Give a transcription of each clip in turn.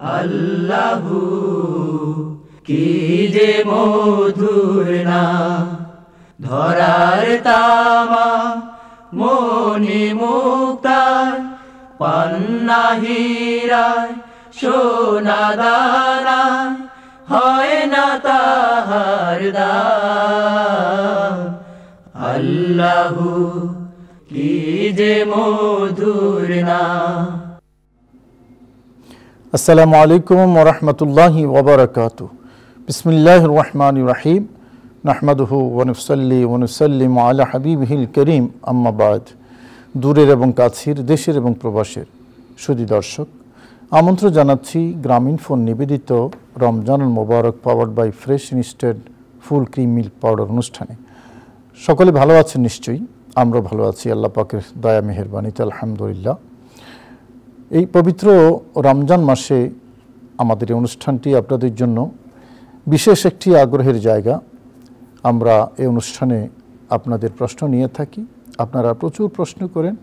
আল্লাহু কি যে মধুর নাম, ধরার তামা মনি মুক্তার, পান্না হীরায় সোনা দানায় হয় না তাহার দাম। আল্লাহু কি যে মধুর নাম। আসসালামু আলাইকুম ওয়া রাহমাতুল্লাহি ওয়া বারাকাতুহু। বিসমিল্লাহির রহমানির রহিম। নাহমাদুহু ওয়া নুসাল্লি ওয়া নুসাল্লিমু আলা হাবিবিহিল কারীম, আম্মা বাদ। দূরের এবং কাছের, দেশের এবং প্রবাসের সুধী দর্শক, আমন্ত্রণ জানাচ্ছি গ্রামীণ ফোন নিবেদিত রমজানুল মোবারক powered by fresh instant full cream milk powder অনুষ্ঠানে। সকলে ভালো আছেন নিশ্চয়ই, আমরা ভালো আছি আল্লাহ পাকের দয়া মেহেরবানিতে, আলহামদুলিল্লাহ। এই পবিত্র রমজান মাসে আমাদের এই অনুষ্ঠানটি আপনাদের জন্য বিশেষ একটি আগ্রহের জায়গা। আমরা এই অনুষ্ঠানে আপনাদের প্রশ্ন নিয়ে থাকি, আপনারা প্রচুর প্রশ্ন করেন,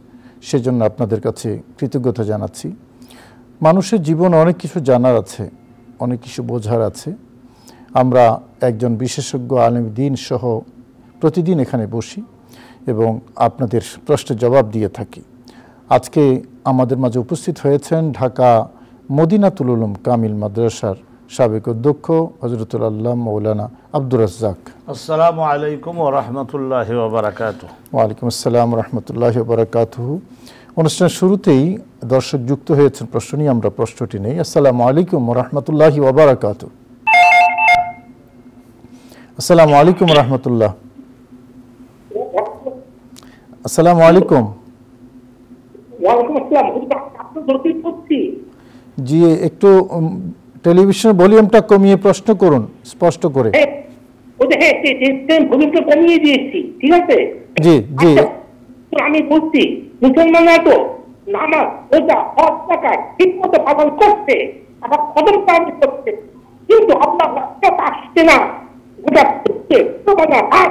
সেজন্য আপনাদের কাছে কৃতজ্ঞতা জানাচ্ছি। মানুষের জীবনে অনেক কিছু জানার আছে, অনেক কিছু বোঝার আছে। আমরা একজন বিশেষজ্ঞ আলেম দ্বীন সহ প্রতিদিন এখানে বসি এবং আপনাদের প্রশ্নের জবাব দিয়ে থাকি। আজকে আমাদের মাঝে উপস্থিত হয়েছেন ঢাকা মদিনাতুল উলুম কামিল মাদ্রাসার সাবেক অধ্যক্ষ হযরতুল আল্লাহ মৌলানা আব্দুর রাজ্জাক। আসসালামু আলাইকুম ওয়া রাহমাতুল্লাহি ওয়া বারাকাতুহু। ওয়া আলাইকুম আসসালাম ওয়া রাহমাতুল্লাহি ওয়া বারাকাতুহু। অনুষ্ঠানের শুরুতেই দর্শক যুক্ত হয়েছেন, প্রশ্ন নিয়ে আমরা প্রশ্নটি নেই। আসসালামু আলাইকুম ওয়া রাহমাতুল্লাহি ওয়া বারাকাতুহু। আসসালামু আলাইকুম ওয়া রাহমাতুল্লাহ। আসসালামু আলাইকুম। জি, একটু টেলিভিশনের ভলিউমটা কমিয়ে প্রশ্ন করুন স্পষ্ট করে। কমিয়ে দিয়েছি, ঠিক আছে। জি জি, আমি বলছি মুসলমানরা তো নামাজ রোজা হজ যাকাত ঠিকমতো পালন করছে, আবার কদম পালন করছে, কিন্তু আল্লাহ রাস্তাত আসছে না, গোটা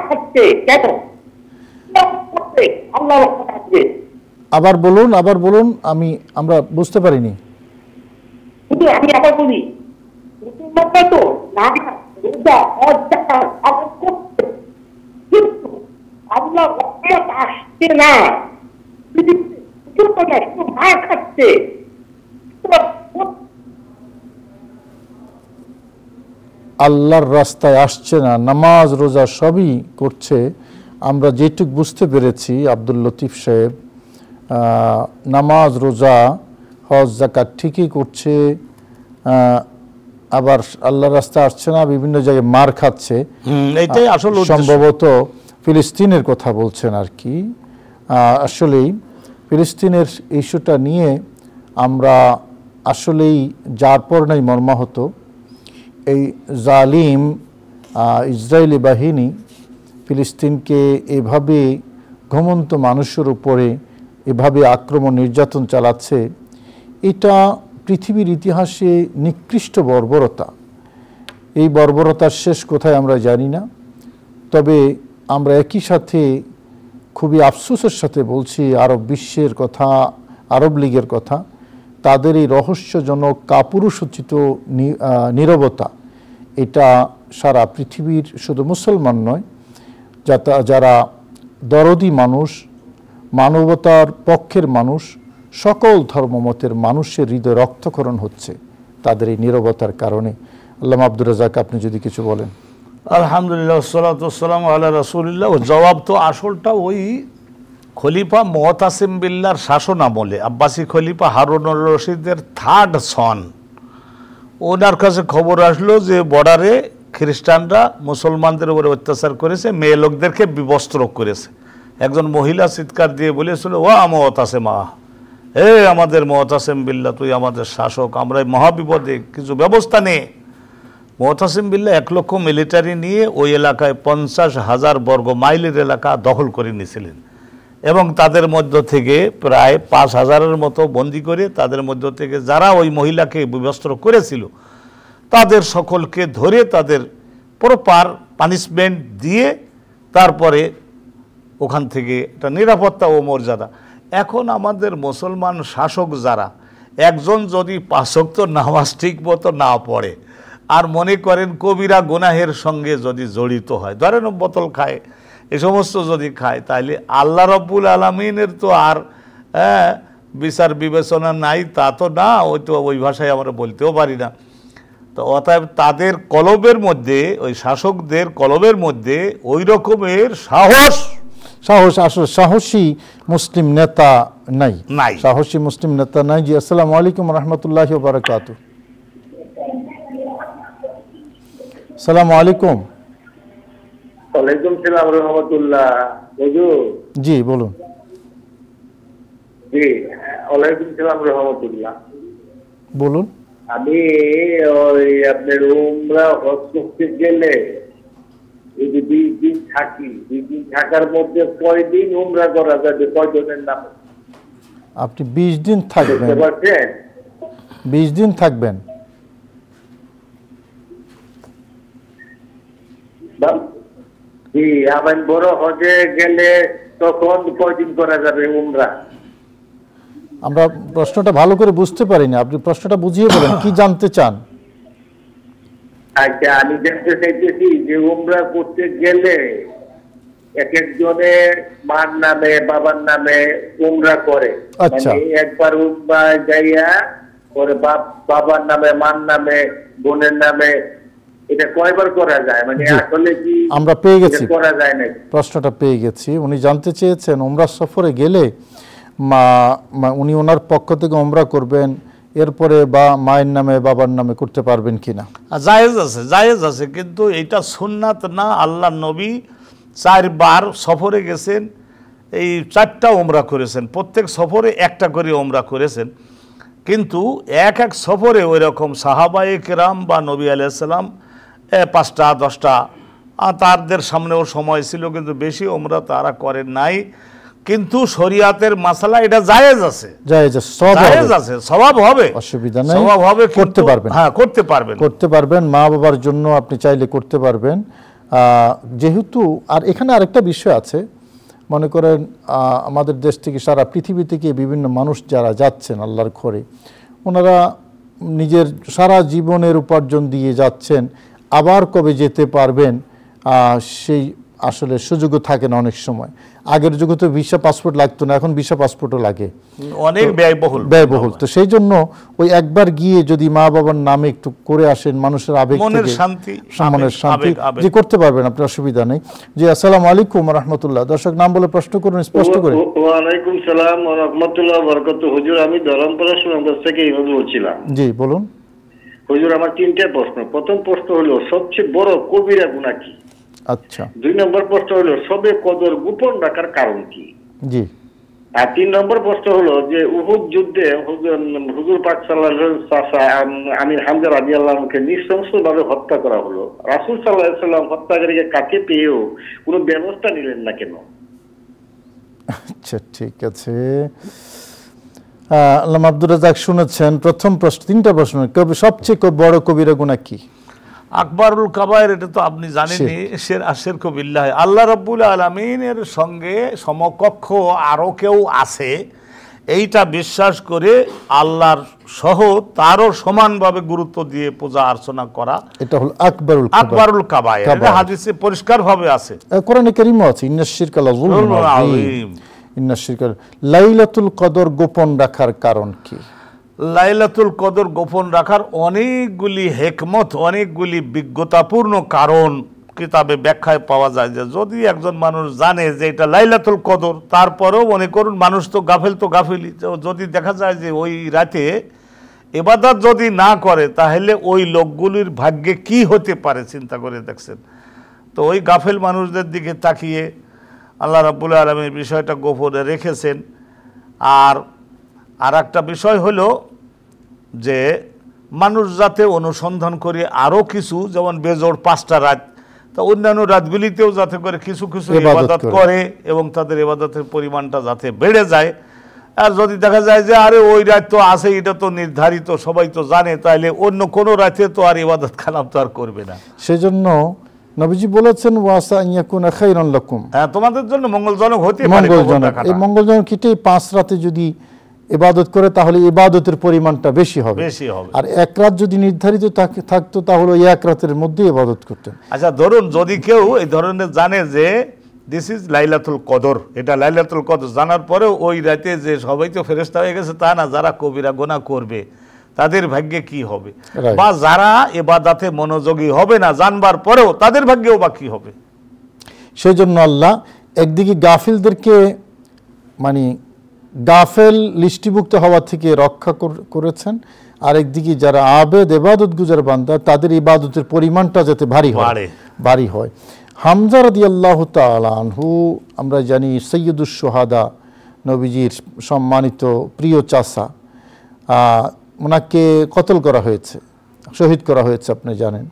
খাচ্ছে কেন? আল্লাহ রাস্তাত আসবে। আবার বলুন, আমরা বুঝতে পারিনি। আমি আবার বলি, মুসলমানরা তো নামাজ রোজা হজ যাকাত পালন করছে, কিন্তু আল্লাহ রাস্তাত আসছে না, খাচ্ছে। আল্লাহর রাস্তায় আসছে না, নামাজ রোজা সবই করছে। আমরা যেটুক বুঝতে পেরেছি আব্দুল লতিফ সাহেব, নামাজ রোজা হজ যাকাত ঠিকই করছে, আবার আল্লাহর রাস্তায় আসছে না, বিভিন্ন জায়গায় মার খাচ্ছে। এটাই আসল সম্ভবত ফিলিস্তিনের কথা বলছেন আর কি। আসলেই ফিলিস্তিনের ইস্যুটা নিয়ে আমরা আসলেই যার পর নাই মর্মাহত। এই জালিম ইসরায়েলি বাহিনী ফিলিস্তিনকে এভাবে ঘুমন্ত মানুষের উপরে এভাবে আক্রমণ নির্যাতন চালাচ্ছে, এটা পৃথিবীর ইতিহাসে নিকৃষ্ট বর্বরতা। এই বর্বরতার শেষ কোথায় আমরা জানি না, তবে আমরা একই সাথে খুবই আফসোসের সাথে বলছি আরব বিশ্বের কথা, আরব লীগের কথা। তাদের এই রহস্যজনক কাপুরুষোচিত নীরবতা, এটা সারা পৃথিবীর শুধু মুসলমান নয়, যারা দরদি মানুষ, মানবতার পক্ষের মানুষ, সকল ধর্মমতের মানুষের হৃদয় রক্তক্ষরণ হচ্ছে তাদের এই নীরবতার কারণে। আল্লামা আব্দুর রাজ্জাক, আপনি যদি কিছু বলেন। আলহামদুলিল্লাহ, ওয়াসসালাতু ওয়াসসালামু আলা রাসূলিল্লাহ। জবাব তো আসলটা ওই খলিফা মুতাসিম বিল্লাহর শাসন আমলে, আব্বাসী খলিফা হারুনুর রশিদের থার্ড সন, ওনার কাছে খবর আসলো যে বর্ডারে খ্রিস্টানরা মুসলমানদের উপরে অত্যাচার করেছে, মেয়ে লোকদেরকে বিবস্ত্র করেছে। একজন মহিলা চিৎকার দিয়ে বলেছিল, ও মুতাসিমা, হে আমাদের মুতাসিম বিল্লাহ, তুই আমাদের শাসক, আমরা এই মহাবিপদে কিছু ব্যবস্থা নে। মুতাসিম বিল্লাহ 1 লক্ষ মিলিটারি নিয়ে ওই এলাকায় 50,000 বর্গ মাইলের এলাকা দখল করে নিয়েছিলেন এবং তাদের মধ্য থেকে প্রায় 5,000-এর মতো বন্দি করে, তাদের মধ্য থেকে যারা ওই মহিলাকে বিবস্ত্র করেছিল তাদের সকলকে ধরে তাদের প্রপার পানিশমেন্ট দিয়ে তারপরে ওখান থেকে এটা নিরাপত্তা ও মর্যাদা। এখন আমাদের মুসলমান শাসক যারা একজন যদি 5 ওয়াক্ত নামাজ ঠিক মতো না পড়ে আর মনে করেন কবিরা গুনাহের সঙ্গে যদি জড়িত হয়, ধরেন বোতল খায়, এ সমস্ত যদি খায়, তাহলে আল্লাহ রাব্বুল আলামিনের তো আর বিচার বিবেচনা নাই, তা তো না, ওই ভাষায় আমরা বলতেও পারি না। তো অতএব তাদের কলবের মধ্যে, ওই শাসকদের কলবের মধ্যে ওই রকমের আসলে সাহসী মুসলিম নেতা নাই, সাহসী মুসলিম নেতা নাই। জি, আসসালামু আলাইকুম রহমতুল্লাহি ওয়া বারাকাতুহু। আসসালামু আলাইকুম। ওয়ালাইকুম সালাম রাহমাতুল্লাহ। হুজুর জি বলুন। জি, ওয়ালাইকুম সালাম রাহমাতুল্লাহ। বলুন। আমি ওই আপনার উমরা হজ করতে গেলে এই যে 20 দিন থাকি, 20 দিন থাকার মধ্যে কয়দিন উমরা করা যাবে, কয়জনের নামে? আপনি 20 দিন থাকবেন? 20 দিন থাকবেন? জি, আমার বড় হজে গেলে তখন কয়দিন করা যাবে উমরা? আমরা প্রশ্নটা ভালো করে বুঝতে পারিনি, আপনি প্রশ্নটা বুঝিয়ে বলেন, কি জানতে চান? আচ্ছা, আমি জানতে চাইতেছি যে উমরা করতে গেলে এক একজনের মার নামে বাবার নামে উমরা করে। আচ্ছা, একবার উমরা যাইয়া পরে বাবার নামে, মার নামে, বোনের নামে, এটা কয়বার করা যায়? মানে আসলে কি আমরা পেয়ে গেছি, করা যায় না? প্রশ্নটা পেয়ে গেছি। উনি জানতে চেয়েছেন উমরা সফরে গেলে উনি ওনার পক্ষ থেকে উমরা করবেন, এরপরে বা মায়ের নামে বাবার নামে করতে পারবেন কিনা। জায়েজ আছে, জায়েজ আছে, কিন্তু এটা সুন্নাত না। আল্লাহ নবী 4 বার সফরে গেছেন, এই 4টা উমরা করেছেন, প্রত্যেক সফরে একটা করে উমরা করেছেন। কিন্তু এক এক সফরে ওই রকম সাহাবায়ে কেরাম বা নবী আলাইহিস সালাম 5টা 10টা, তাদের সামনেও সময় ছিল, কিন্তু বেশি উমরা তারা করেন নাই। কিন্তু শরিয়াতের মাসালা এটা জায়েজ আছে, জায়েজ আছে, সওয়াব হবে, অসুবিধা নাই, সওয়াব হবে, করতে পারবেন। হ্যাঁ, করতে পারবেন, মা বাবার জন্য আপনি চাইলে করতে পারবেন। যেহেতু আর এখানে আরেকটা বিষয় আছে, মনে করেন আমাদের দেশ থেকে সারা পৃথিবী থেকে বিভিন্ন মানুষ যারা যাচ্ছেন আল্লাহর ঘরে, ওনারা নিজের সারা জীবনের উপার্জন দিয়ে যাচ্ছেন, আবার কবে যেতে পারবেন সেই আসলে সুযোগও থাকে না অনেক সময়। আগের যুগে তো ভিসা পাসপোর্ট লাগতো না, এখন ভিসা পাসপোর্টও লাগে, অনেক ব্যয়বহুল। তো সেই জন্য ওই একবার গিয়ে যদি মা বাবার নামে একটু করে আসেন, মানুষের আবেগ থেকে মনের শান্তি যে করতে পারবেন, আপনার অসুবিধা নেই। জি, আসসালামু আলাইকুম রাহমাতুল্লাহ। দর্শক নাম বলে প্রশ্ন করুন স্পষ্ট করে। ওয়া আলাইকুম সালাম ওয়া রাহমাতুল্লাহি ওয়া বারাকাতুহু। হুজুর, আমি ধরমপাড়া সুনামগঞ্জ থেকে ইমাম বলছিলাম। জি বলুন। হুজুর, আমার 3টা প্রশ্ন। প্রথম প্রশ্ন হলো সবচেয়ে বড় কবিরা গুনাহ কি? আচ্ছা। 2 নম্বর প্রশ্ন হলো সবে কদর গোপন রাখার কারণ কি? জি। আর 3 নম্বর প্রশ্ন হলো যে উহুদ যুদ্ধে হুজুর পাক সাল্লাল্লাহু আলাইহি ওয়াসাল্লাম আমির হামজা রাদিয়াল্লাহু আনহুকে নৃশংসভাবে হত্যা করা হলো। রাসূল সাল্লাল্লাহু আলাইহি ওয়াসাল্লাম হত্যাকারীকে কাছে পেয়েও কোনো ব্যবস্থা নিলেন না কেন? আচ্ছা, ঠিক আছে। আল্লামা আব্দুর রাজ্জাক শুনেছেন প্রথম প্রশ্ন, 3টা প্রশ্ন। সবচেয়ে বড় কবিরা গুনাহ কি? আকবরুল কাবায়ের, এটা তো আপনি জানেনই, শিরকু বিল্লাহ। আল্লাহ রাব্বুল আলামিনের সঙ্গে সমকক্ষ আরও কেউ আছে এইটা বিশ্বাস করে আল্লাহর সহ তারও সমানভাবে গুরুত্ব দিয়ে পূজা অর্চনা করা, এটা হলো আকবরুল কাবায়ের। এটা হাদিসে পরিষ্কারভাবে আছে, কোরআনে কারীমে আছে, ইন্নাশ শিরকা লাযুলমুন আযীম। ইন্নাশ শিরকা। লাইলাতুল কদর গোপন রাখার কারণ কি? লাইলাতুল কদর গোপন রাখার অনেকগুলি হিকমত, অনেকগুলি বিজ্ঞতাপূর্ণ কারণ কিতাবে ব্যাখ্যায় পাওয়া যায়। যে যদি একজন মানুষ জানে যে এটা লাইলাতুল কদর, তারপরেও মনে করুন মানুষ তো গাফিলি, যদি দেখা যায় যে ওই রাতে ইবাদত যদি না করে, তাহলে ওই লোকগুলির ভাগ্যে কি হতে পারে চিন্তা করে দেখছেন। তো ওই গাফেল মানুষদের দিকে তাকিয়ে আল্লাহ রাব্বুল আলামিন বিষয়টা গোপনে রেখেছেন। আর একটা বিষয় হলো যে মানুষ যাতে অনুসন্ধান করে আরও কিছু, যেমন বেজোড় 5টা রাত, তা অন্যান্য রাতগুলিতেও যাতে করে কিছু কিছু ইবাদত করে এবং তাদের ইবাদতের পরিমাণটা যাতে বেড়ে যায়। আর যদি দেখা যায় যে আরে ওই রাত তো আছে, এটা তো নির্ধারিত, সবাই তো জানে, তাহলে অন্য কোনো রাতে তো আর ইবাদত কালাম তো আর করবে না। সেজন্য নবীজি বলেছেন ওয়াসা ইয়াকুনা খায়রান লাকুম, হ্যাঁ, তোমাদের জন্য মঙ্গলজনক হতে পারে। এই মঙ্গলজনক এটাই 5 রাতে যদি ইবাদত করে তাহলে ইবাদতের পরিমাণটা বেশি হবে। আর এক রাত যদি নির্ধারিত থাকতো তাহলে ওই এক রাতের মধ্যে ইবাদত করতেন। আচ্ছা ধরুন যদি কেউ এই ধরনের জানে যে দিস ইজ লাইলাতুল কদর, এটা লাইলাতুল কদর জানার পরেও ওই রাতে যে সবাই তো ফেরেশতা হয়ে গেছে তা না, যারা কবিরা গুনাহ করবে তাদের ভাগ্যে কি হবে, বা যারা ইবাদতে মনোযোগী হবে না জানবার পরেও তাদের ভাগ্যেও বা কি হবে। সেই জন্য আল্লাহ একদিকে গাফিলদেরকে মানে গাফেল লিস্টিভুক্ত হওয়া থেকে রক্ষা করেছেন, আর একদিকে যারা আবেদ ইবাদত গুজার বান্দা তাদের ইবাদতের পরিমাণটা যাতে ভারী হয়। হামজা রাদিয়াল্লাহু তাআলা আনহু আমরা জানি সৈয়দুশ শুহাদা, নবীজির সম্মানিত প্রিয় চাচা, ওনাকে কতল করা হয়েছে, শহীদ করা হয়েছে আপনি জানেন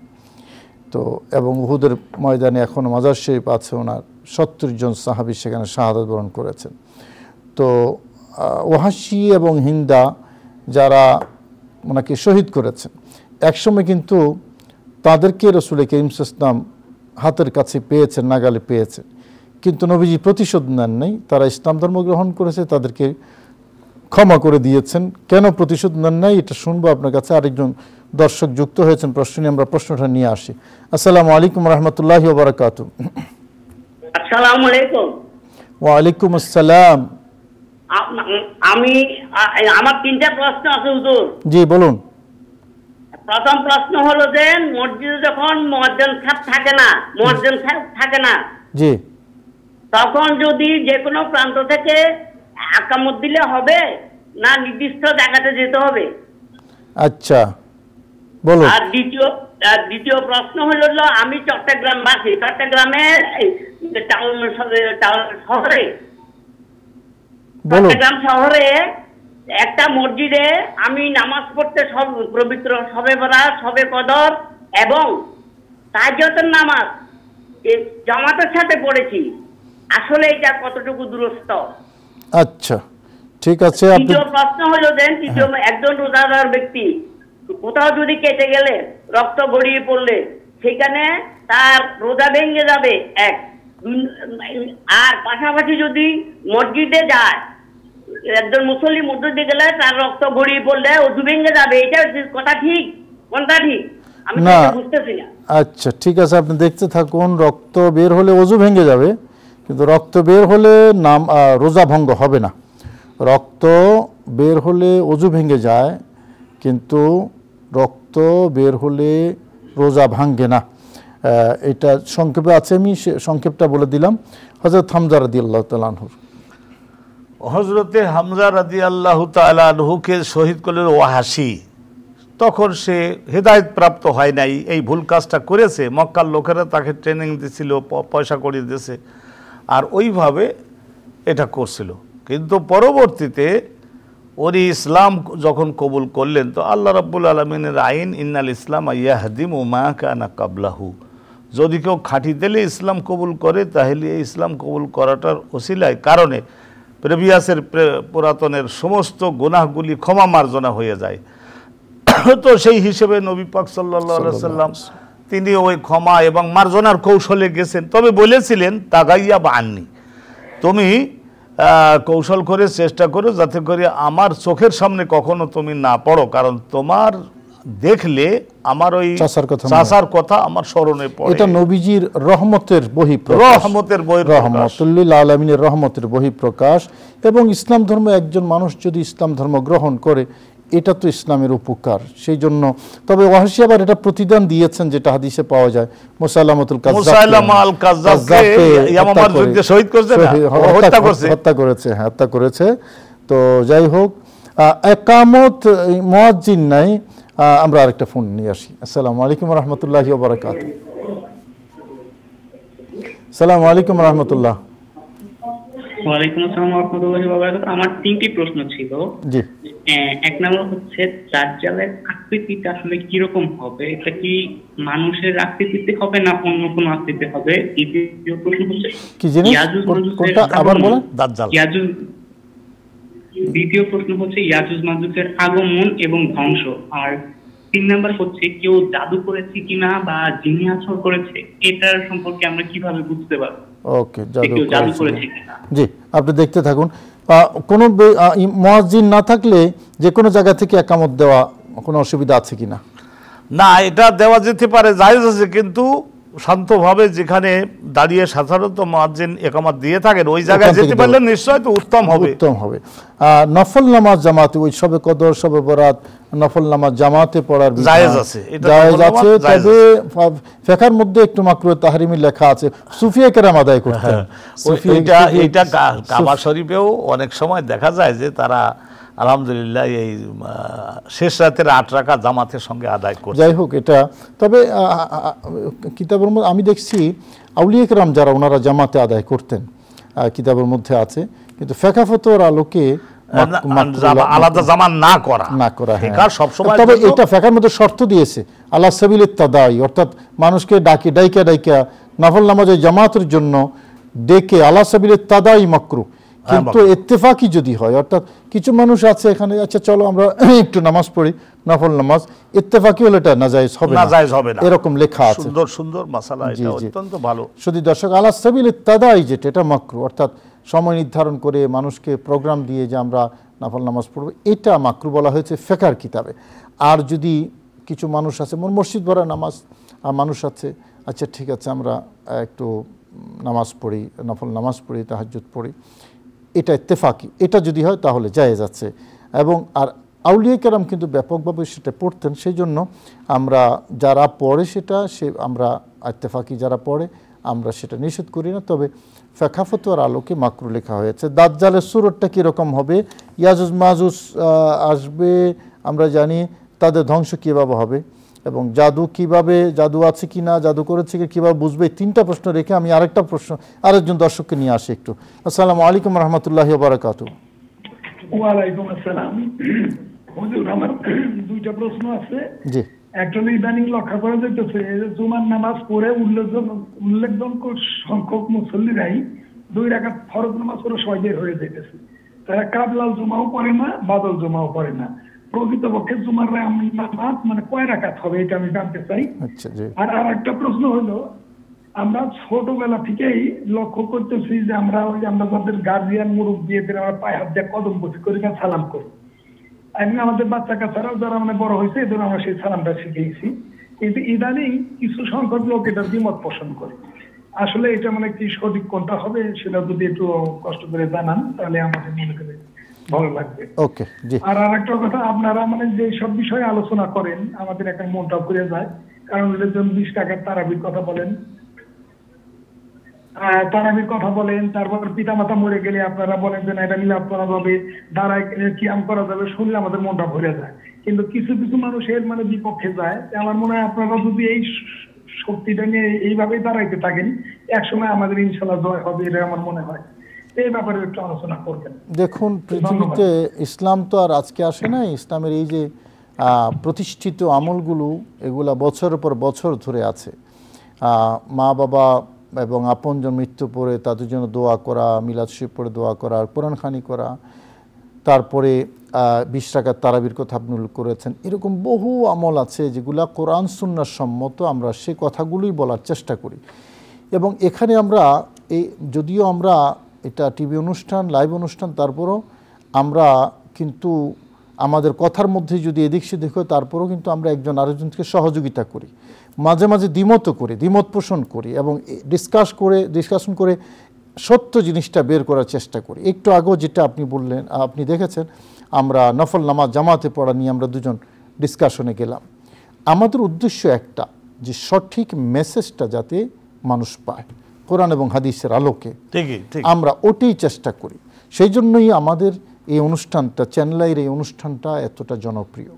তো। এবং উহুদের ময়দানে এখন মাজার শরীফ আছে, ওনার 70 জন সাহাবী সেখানে শাহাদাত বরণ করেছেন। তো ওয়াহাশী এবং হিন্দা যারা ওনাকে শহীদ করেছেন, একসময় কিন্তু তাদেরকে রাসূল কারীম সাল্লাল্লাহু আলাইহি ওয়াসাল্লাম হাতের কাছে পেয়েছেন, নাগালে পেয়েছেন, কিন্তু নবীজি প্রতিশোধ নেন নাই। তারা ইসলাম ধর্ম গ্রহণ করেছে, তাদেরকে ক্ষমা করে দিয়েছেন। কেন প্রতিশোধ নেন নাই এটা শুনবো আপনার কাছে। আরেকজন দর্শক যুক্ত হয়েছেন প্রশ্ন নিয়ে, আমরা প্রশ্নটা নিয়ে আসি। আসসালামু আলাইকুম রাহমাতুল্লাহি ওয়া বারাকাতুহু। আসসালামু আলাইকুম। ওয়া আলাইকুম আসসালাম। আমি আমার 3টা প্রশ্ন আছে হুজুর। জি বলুন। প্রথম প্রশ্ন হলো যে মসজিদে যখন মুয়াজ্জিন সাহেব থাকে না জি, তখন যদি যে কোনো প্রান্ত থেকে আকামত দিলে হবে না নির্দিষ্ট জায়গাতে যেতে হবে? আচ্ছা বলুন। আর দ্বিতীয় প্রশ্ন হলো আমি চট্টগ্রামবাসী, চট্টগ্রামের চট্টগ্রাম শহরে একটা মসজিদে আমি নামাজ পড়তে সব পবিত্র শবে বরাত, শবে কদর এবং তাহাজ্জুদের নামাজ জামাতের সাথে পড়েছি। আসলে এটা কতটুকু দুরস্ত? আচ্ছা ঠিক আছে। দ্বিতীয় প্রশ্ন হলো যে একজন রোজাদার ব্যক্তি কোথাও যদি কেটে গেলে রক্ত গড়িয়ে পড়লে সেখানে তার রোজা ভেঙে যাবে এক, আর পাশাপাশি যদি মসজিদে যায় একজন মুসল্লি মসজিদে গেলে তার রক্ত গড়িয়ে পড়লে ওযু ভেঙে যাবে, এটা কথা ঠিক? কোনটা ঠিক আমি বুঝতেছি না। আচ্ছা ঠিক আছে, আপনি দেখতে থাকুন। রক্ত বের হলে ওযু ভেঙে যাবে, কিন্তু রক্ত বের হলে রোজা ভঙ্গ হবে না। রক্ত বের হলে ওযু ভেঙে যায়, কিন্তু রক্ত বের হলে রোজা ভাঙ্গে না। এটা সংক্ষেপে আছে, আমি সংক্ষেপটা বলে দিলাম। হযরত হামজা রাদিয়াল্লাহু তাআলা আনহু, হযরতে হামজা রাদিয়াল্লাহু তাআলা আনহুকে শহীদ করলেন ওয়াহাশী। তখন সে হেদায়েত প্রাপ্ত হয় নাই, এই ভুল কাজটা করেছে। মক্কার লোকেরা তাকে ট্রেনিং দিয়েছিল, পয়সা করে দিয়েছে, আর ওইভাবে এটা করছিল। কিন্তু পরবর্তীতে উনি ইসলাম যখন কবুল করলেন তো আল্লাহ রাব্বুল আলামিনের আইন ইন্নাল ইসলাম ইয়াহদিমু মা কানা কাবলাহু, যদি কেউ খাঁটি দিলে ইসলাম কবুল করে তাহলে এই ইসলাম কবুল করাটার ওসিলায় কারণে প্রেভিয়াসের পুরাতনের সমস্ত গুনাহগুলি ক্ষমা মার্জনা হয়ে যায়। তো সেই হিসেবে নবী পাক সাল্লাল্লাহু আলাইহি সাল্লাম তিনি ওই ক্ষমা এবং মার্জনার কৌশলে গেছেন। তবে বলেছিলেন তাগাইয়া বা আননি, তুমি কৌশল করে চেষ্টা করো যাতে করে আমার চোখের সামনে কখনো তুমি না পড়ো, কারণ তোমার দেখলে আমার ওই চাচার কথা আমার স্মরণে পড়ে। এটা নবীজির রহমতের বহিঃপ্রকাশ, রহমতুল লিল আলামিনের রহমতের বহিঃপ্রকাশ। এবং ইসলাম ধর্ম একজন মানুষ যদি ইসলাম ধর্ম গ্রহণ করে এটা তো ইসলামের উপকার, সেই জন্য। তবে ওয়াহাশী আবার এটা প্রতিদান দিয়েছেন, যেটা হাদিসে পাওয়া যায়, মুসাইলামাতুল কাযযাবকে ইয়ামামার যুদ্ধে শহীদ করেছে, হত্যা করেছে। তো যাই হোক, ইকামত মুয়াজ্জিন নাই। আমরা আরেকটা ফোন নিয়ে আসি। আসসালামু আলাইকুম ওয়া রাহমাতুল্লাহি ওয়া বারাকাতুহু। আসসালামু আলাইকুম ওয়া রাহমাতুল্লাহ। ওয়া আলাইকুম আসসালাম ওয়া রাহমাতুল্লাহি ওয়া বারাকাতুহু। আমার 3টি প্রশ্ন ছিল। জি। এক নম্বর হচ্ছে দাজ্জালের আকৃতিটা আসলে কি রকম হবে? এটা কি মানুষের আকৃতিতে হবে না অন্য কোনো আকৃতিতে হবে? দ্বিতীয় প্রশ্ন হচ্ছে কি জিনিস, কোনটা আবার বলেন? দাজ্জাল। দ্বিতীয় প্রশ্ন হচ্ছে ইয়াজুজ মাজুজের আগমন এবং ধ্বংস। আর 3 নাম্বার হচ্ছে কেউ জাদু করেছে কিনা বা জিনি আসর করেছে, এটার সম্পর্কে আমরা কিভাবে বুঝতে পারবো? ওকে, জাদু করেছে কিনা। জি, আপনি দেখতে থাকুন। কোনো মুয়াজ্জিন না থাকলে যে কোনো জায়গা থেকে একামত দেওয়া কোনো অসুবিধা আছে কিনা? না, এটা দেওয়া যেতে পারে, জায়েজ আছে, কিন্তু শান্তভাবে যেখানে দাঁড়িয়ে সাধারণত মুয়াজ্জিন একামত দিয়ে থাকেন ওই জায়গায় যেতে পারলে নিশ্চয় তো উত্তম হবে। উত্তম হবে। নফল নামাজ জামাতে, ওই শবে কদর, শবে বরাত নফল নামাজ জামাতে পড়ার জায়েজ আছে, জায়েজ আছে। তবে ফিকহের মধ্যে একটু মাকরুহ তাহরিমি লেখা আছে, সুফিয়ে কেরাম আদায় করতেন। এটা কাবা শরীফেও অনেক সময় দেখা যায় যে তারা আলহামদুলিল্লাহ এই শেষ রাতের 8 রাকাত জামাতের সঙ্গে আদায় করে। যাই হোক, এটা তবে কিতাবের মধ্যে আমি দেখছি আউলিয়া কেরাম যারা ওনারা জামাতে আদায় করতেন, কিতাবের মধ্যে আছে, কিন্তু ফিকহ ফতোয়ার আলোকে আলাদা জামান না করা। তবে এটা ফিকহের মধ্যে শর্ত দিয়েছে আলা সাবিলিত তাদাই, অর্থাৎ মানুষকে ডাইকা নফল নামাজে জামাতের জন্য ডেকে আলা সাবিলিত তাদাই মাকরুহ, কিন্তু ইত্তেফাকি যদি হয়, অর্থাৎ কিছু মানুষ আছে এখানে, আচ্ছা চলো আমরা একটু নামাজ পড়ি নফল নামাজ, ইত্তেফাকি হলে এটা নাজায়েজ হবে না, এরকম লেখা আছে। সুন্দর সুন্দর মাসালা, এটা অত্যন্ত ভালো। শুধু দর্শক, আলা সাবিলিত তাদাই যেটা, এটা মাকরুহ, অর্থাৎ সময় নির্ধারণ করে মানুষকে প্রোগ্রাম দিয়ে যে আমরা নফল নামাজ পড়ব, এটা মাকরুহ বলা হয়েছে ফিকহের কিতাবে। আর যদি কিছু মানুষ আছে, মসজিদ ভরা নামাজ মানুষ আছে, আচ্ছা ঠিক আছে আমরা একটু নামাজ পড়ি, নফল নামাজ পড়ি, তাহাজ্জুদ পড়ি, এটা ইত্তেফাকি, এটা যদি হয় তাহলে জায়েজ আছে। এবং আর আউলিয়া কেরাম কিন্তু ব্যাপকভাবে সেটা পড়তেন, সেই জন্য আমরা যারা পড়ে সেটা আমরা ইত্তেফাকি যারা পড়ে আমরা সেটা নিষেধ করি না। তবে ফিকহ ফতোয়ার আলোকে মাকরুহ লেখা হয়েছে। দাজ্জালের সুরতটা কীরকম হবে, ইয়াজুজ মাজুজ আসবে আমরা জানি, তাদের ধ্বংস কীভাবে হবে, এবং জাদু কিভাবে, জাদু আছে কি না, জাদু করেছে কি, কীভাবে বুঝবে, 3টা প্রশ্ন রেখে আমি আরেকটা প্রশ্ন আরেকজন দর্শককে নিয়ে আসি একটু। আসসালামু আলাইকুম রহমতুল্লাহি ওয়া বারাকাতুহু। ওয়ালাইকুম আসসালাম। হুজুর, আমার 2টা প্রশ্ন আছে। জি। একটা ইদানিং লক্ষ্য করা যাইতেছে জুমার নামাজ পড়ে উল্লেখযোগ্য সংখ্যক মুসল্লিরাই 2 রাকাত ফরজ নামাজ পড়ে সহজে হয়ে যাইতেছে, তারা কাবলাল জুমাও পড়ে না, বাদল জুমাও পড়ে না। প্রকৃতপক্ষে জুমার নামাজ মানে কয় রাকাত হবে, এটা আমি জানতে চাই। আর একটা প্রশ্ন হলো, আমরা ছোটবেলা থেকেই লক্ষ্য করতেছি যে আমরা যাদের গার্জিয়ান মুরব্বী এদের আমরা পায়ে হাত দিয়ে কদম বসে করি না, সালাম করি। এমনি আমাদের বাচ্চা কাচ্চারাও যারা মানে বড় হয়েছে এদের আমরা সেই সালামটা শিখেছি, কিন্তু ইদানিং কিছু সংখ্যক লোক এটা দ্বিমত পোষণ করে। আসলে এটা মানে কি সঠিক কোনটা হবে সেটা যদি একটু কষ্ট করে জানান তাহলে আমাদের মনে করে ভালো লাগবে। ওকে, জি। আর আরেকটা কথা, আপনারা মানে যে সব বিষয়ে আলোচনা করেন আমাদের একটা মনটা ঘুরে যায়, কারণ 20 টাকার তারাবির কথা বলেন, তারপর পিতামাতা মরে গেলে আপনারা বলেন যে না এটা মিলাদ করা যাবে, দাঁড়ায় কিয়াম করা যাবে, শুনলে আমাদের মনটা ভরে যায়। কিন্তু কিছু কিছু মানুষ এর মানে বিপক্ষে যায়। আমার মনে হয় আপনারা যদি এই শক্তিটা নিয়ে এইভাবেই দাঁড়াইতে থাকেন, একসময় আমাদের ইনশাল্লাহ জয় হবে, এটা আমার মনে হয়। এই ব্যাপারে একটু আলোচনা করবেন। দেখুন, পৃথিবীতে ইসলাম তো আর আজকে আসে না। ইসলামের এই যে প্রতিষ্ঠিত আমলগুলো, এগুলা বছরের পর বছর ধরে আছে। মা বাবা এবং আপনজন মৃত্যু পরে তাদের জন্য দোয়া করা, মিলাদ শরীফ পড়ে দোয়া করা, কোরআন খানি করা, তারপরে 20 রাকাত তারাবির কথা আপনি উল্লেখ করেছেন। এরকম বহু আমল আছে যেগুলা কোরআন সুন্নাহ সম্মত, আমরা সে কথাগুলোই বলার চেষ্টা করি। এবং এখানে আমরা যদিও আমরা এটা টিভি অনুষ্ঠান, লাইভ অনুষ্ঠান, তারপরও আমরা কিন্তু আমাদের কথার মধ্যে যদি এদিক সেদিক হয়, তারপরেও কিন্তু আমরা একজন আরেকজনকে সহযোগিতা করি, মাঝে মাঝে দ্বিমতও করি, দ্বিমত পোষণ করি, এবং ডিসকাশন করে সত্য জিনিসটা বের করার চেষ্টা করি। একটু আগেও যেটা আপনি বললেন, আপনি দেখেছেন আমরা নফল নামাজ জামাতে পড়া নিয়ে আমরা দুজন ডিসকাশনে গেলাম। আমাদের উদ্দেশ্য একটা, যে সঠিক মেসেজটা যাতে মানুষ পায় কোরআন এবং হাদিসের আলোকে, আমরা ওটাই চেষ্টা করি। সেই জন্যই আমাদের এই অনুষ্ঠানটা, চ্যানেলের এই অনুষ্ঠানটা এতটা জনপ্রিয়,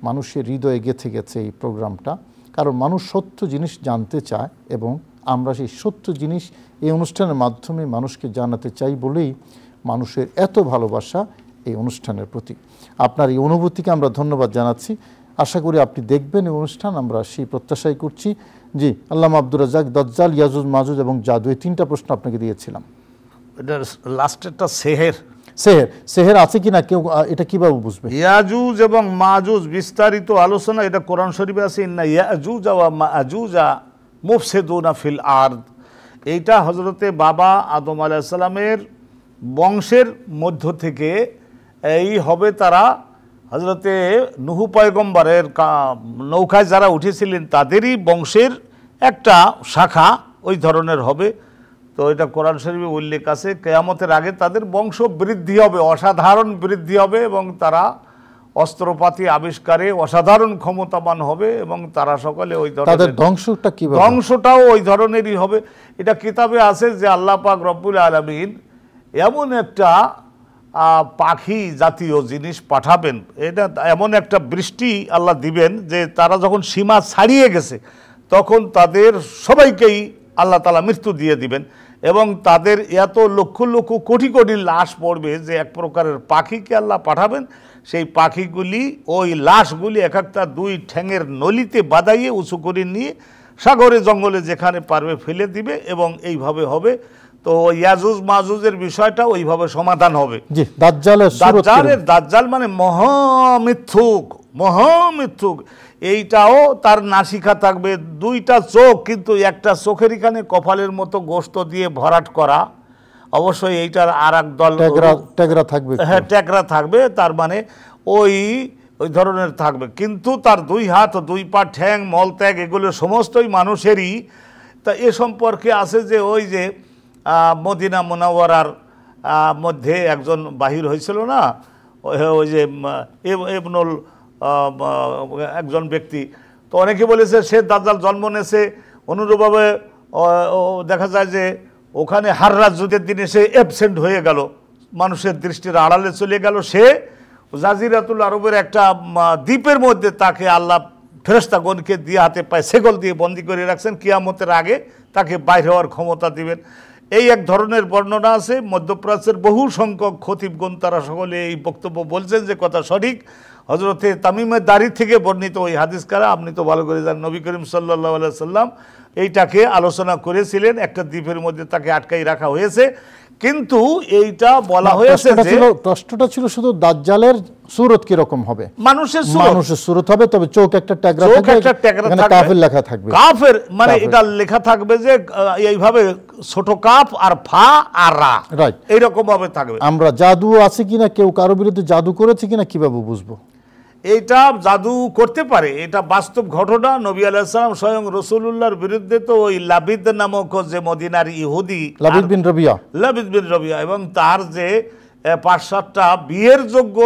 মানুষের হৃদয়ে গেঁথে গেছে এই প্রোগ্রামটা। কারণ মানুষ সত্য জিনিস জানতে চায়, এবং আমরা সেই সত্য জিনিস এই অনুষ্ঠানের মাধ্যমে মানুষকে জানাতে চাই বলেই মানুষের এত ভালোবাসা এই অনুষ্ঠানের প্রতি। আপনার এই অনুভূতিকে আমরা ধন্যবাদ জানাচ্ছি। আশা করি আপনি দেখবেন এই অনুষ্ঠান, আমরা সেই প্রত্যাশাই করছি। জি, আল্লামা আব্দুর রাজ্জাক, দাজ্জাল, ইয়াজুজ মাজুজ এবং জাদু, এই 3টা প্রশ্ন আপনাকে দিয়েছিলাম। এটা লাস্টেরটা সেহের সেহের আছে কিনা কেউ এটা কিভাবে বুঝবে? ইয়াজুজ এবং মাজুজ বিস্তারিত আলোচনা এটা কোরআন শরীফে আছে, ইন্না ইয়াজুজ ওয়া মাজুজা মুফসিদুনা ফিল আরদ। এইটা হযরতে বাবা আদম আলাইহিস সালামের বংশের মধ্য থেকে এই হবে তারা হযরতে নূহ পয়গম্বরের নৌকায় যারা উঠেছিলেন তাদেরই বংশের একটা শাখা ওই ধরনের হবে। তো এটা কোরআন শরীফে উল্লেখ আছে, কিয়ামতের আগে তাদের বংশ বৃদ্ধি হবে, অসাধারণ বৃদ্ধি হবে এবং তারা অস্ত্রপাতি আবিষ্কারে অসাধারণ ক্ষমতাবান হবে এবং তারা সকলে ওই ধরনের ধ্বংসটাও ওই ধরনেরই হবে। এটা কিতাবে আছে যে আল্লাহ পাক রব্বুল আলামিন এমন একটা পাখি জাতীয় জিনিস পাঠাবেন, এটা এমন একটা বৃষ্টি আল্লাহ দিবেন যে তারা যখন সীমা ছাড়িয়ে গেছে তখন তাদের সবাইকেই আল্লাহ তাআলা মৃত্যু দিয়ে দিবেন এবং তাদের এত লক্ষ লক্ষ কোটি কোটি লাশ পড়বে যে এক প্রকারের পাখিকে আল্লাহ পাঠাবেন। সেই পাখিগুলি ওই লাশগুলি এক একটা দুই ঠ্যাঙের নলিতে বাঁধাইয়ে উঁচু করে নিয়ে সাগরে জঙ্গলে যেখানে পারবে ফেলে দিবে এবং এইভাবে হবে। তো ইয়াজুজ মাজুজের বিষয়টা ওইভাবে সমাধান হবে। জি, দাজ্জাল মানে মহামিথ্যুক, মহামিথ্যুক। এইটাও তার নাসিকা থাকবে, দুইটা চোখ, কিন্তু একটা চোখের এখানে কপালের মতো গোশত দিয়ে ভরাট করা। অবশ্যই এইটার আর এক দল ট্যাগরা থাকবে, হ্যাঁ ট্যাগরা থাকবে, তার মানে ওই ধরনের থাকবে, কিন্তু তার দুই হাত দুই পা ঠ্যাং মলত্যাগ এগুলো সমস্তই মানুষেরই। তা এ সম্পর্কে আছে যে ওই যে মদিনা মুনাওয়ারার মধ্যে একজন বাহির হয়েছিল না, ওই যে ইবনুল একজন ব্যক্তি, তো অনেকে বলেছে সে দাজ্জাল জন্ম নেছে। অনুরূপভাবে দেখা যায় যে ওখানে হাররাজ যুদ্ধের দিনে সে অ্যাবসেন্ট হয়ে গেল, মানুষের দৃষ্টির আড়ালে চলে গেল। সে জাজিরাতুল আরবের একটা দ্বীপের মধ্যে তাকে আল্লাহ ফেরেশতাগণকে দিয়ে হাতে পায়ে শেকল দিয়ে বন্দি করে রাখছেন, কিয়ামতের আগে তাকে বাইরে হওয়ার ক্ষমতা দিবেন। এই এক ধরনের বর্ণনা আছে। মধ্যপ্রাচ্যের বহু সংখ্যক খতিবগণ তারা সকলে এই বক্তব্য বলছেন যে কথা সঠিক। হযরতে তামিমের দাড়ি থেকে বর্ণিত ওই হাদিস কারা, আপনি তো ভালো করে জানেন, নবী করিম সাল্লাল্লাহু আলাইহি সাল্লাম এইটাকে আলোচনা করেছিলেন, একটা দ্বীপের মধ্যে তাকে আটকাই রাখা হয়েছে। কিন্তু এইটা বলা হয়েছে যে প্রশ্নটা ছিল শুধু দাজ্জালের সূরত কি রকম হবে, মানুষের সূরত হবে, তবে চোখ একটা ট্যাগরা থাকবে, এখানে কাফের লেখা থাকবে। কাফের মানে এটা লেখা থাকবে যে এইভাবে ছোট কাফ আর ফা আর রা, রাইট, এইরকম ভাবে থাকবে। আমরা জাদু আছে কিনা, কেউ কারো বিরুদ্ধে জাদু করেছে কিনা কিভাবে বুঝবো? এইটা জাদু করতে পারে, এটা বাস্তব ঘটনা। নবী আলাইহিস সালাম স্বয়ং রাসূলুল্লাহর বিরুদ্ধে তো ওই লাবিদ নামক যে মদিনার ইহুদি, লাবিদ বিন রবিয়া এবং তার যে ৫-৭টা বিয়ের যোগ্য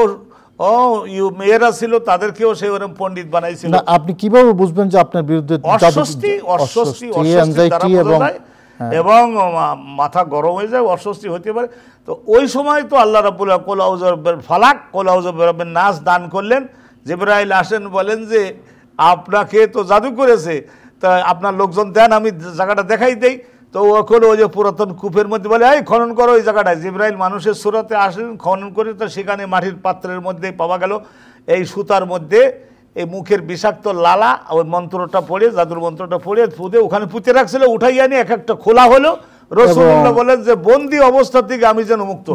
মেয়েরা ছিল তাদেরকেও সে ওরকম পণ্ডিত বানাইছিল। আপনি কিভাবে বুঝবেন যে আপনার বিরুদ্ধে এবং মাথা গরম হয়ে যায়, অস্বস্তি হতে পারে? তো ওই সময় তো আল্লাহ রাব্বুল কুল আউযু বির ফালাক, কুল আউযু বিরাব্বিন নাস দান করলেন। জিবরাইল আসেন, বলেন যে আপনাকে তো জাদু করেছে, তা আপনার লোকজন দেন, আমি জায়গাটা দেখাই দেই। তো ওখানে ওই যে পুরাতন কূপের মধ্যে বলে এই খনন করো ওই জায়গাটায়। জিবরাইল মানুষের সুরতে আসলেন, খনন করে তো সেখানে মাটির পাত্রের মধ্যে পাওয়া গেল এই সুতার মধ্যে এই মুখের বিষাক্ত লালা, ওই মন্ত্রটা পড়ে, জাদুর মন্ত্রটা পড়ে ফুদে ওখানে পুঁতে রাখছিল, উঠাইয়া নিয়ে এক একটা খোলা হলো। রাসূলুল্লাহ বলেন যে বন্দি অবস্থা থেকে আমি যেন মুক্ত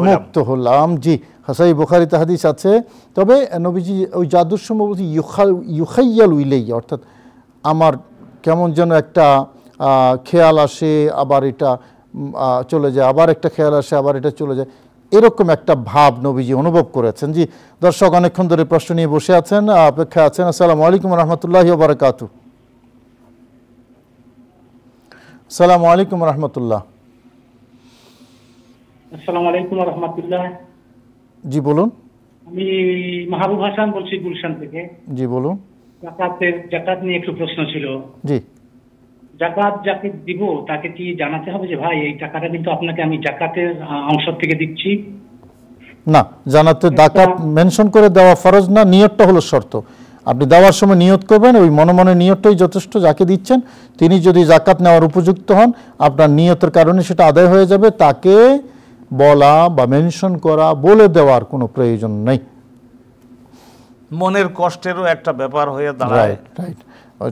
হলাম। জি, সহিহ বুখারীতে হাদিস আছে। তবে নবীজি ওই জাদুর সময় বলছি ইউখাইয়ালু ইলাইয়া, অর্থাৎ আমার কেমন যেন একটা খেয়াল আসে, আবার এটা চলে যায়, আবার একটা খেয়াল আসে, আবার এটা চলে যায়, এরকম একটা ভাব নবীজি অনুভব করেছেন। জি, দর্শক অনেকক্ষণ ধরে প্রশ্ন নিয়ে বসে আছেন, অপেক্ষায় আছেন। আসসালামু আলাইকুম ওয়া রাহমাতুল্লাহি ওয়া বারাকাতুহু। আসসালামু আলাইকুম ওয়া রাহমাতুল্লাহ। আসসালামু আলাইকুম ওয়া রাহমাতুল্লাহ। জি বলুন। আমি মাহবুব হাসান বলছি গুলশান থেকে। জি বলুন। যাকাত নিয়ে একটু প্রশ্ন ছিল। জি। যাকাত যাকে দিব তাকে কি জানাতে হবে যে ভাই এই টাকাটা কিন্তু আপনাকে আমি যাকাতের অংশ থেকে দিচ্ছি? না, জানাতে যাকাত মেনশন করে দেওয়া ফরজ না, নিয়তটা হলো শর্ত। আপনি দেওয়ার সময় নিয়ত করবেন, ওই মনে মনে নিয়তটাই যথেষ্ট। যাকে দিচ্ছেন তিনি যদি যাকাত নেওয়ার উপযুক্ত হন, আপনার নিয়তের কারণে সেটা আদায় হয়ে যাবে। তাকে বলা বা মেনশন করা, বলে দেওয়ার কোনো প্রয়োজন নেই। মনের কষ্টেরও একটা ব্যাপার হয়ে দাঁড়ায়। রাইট,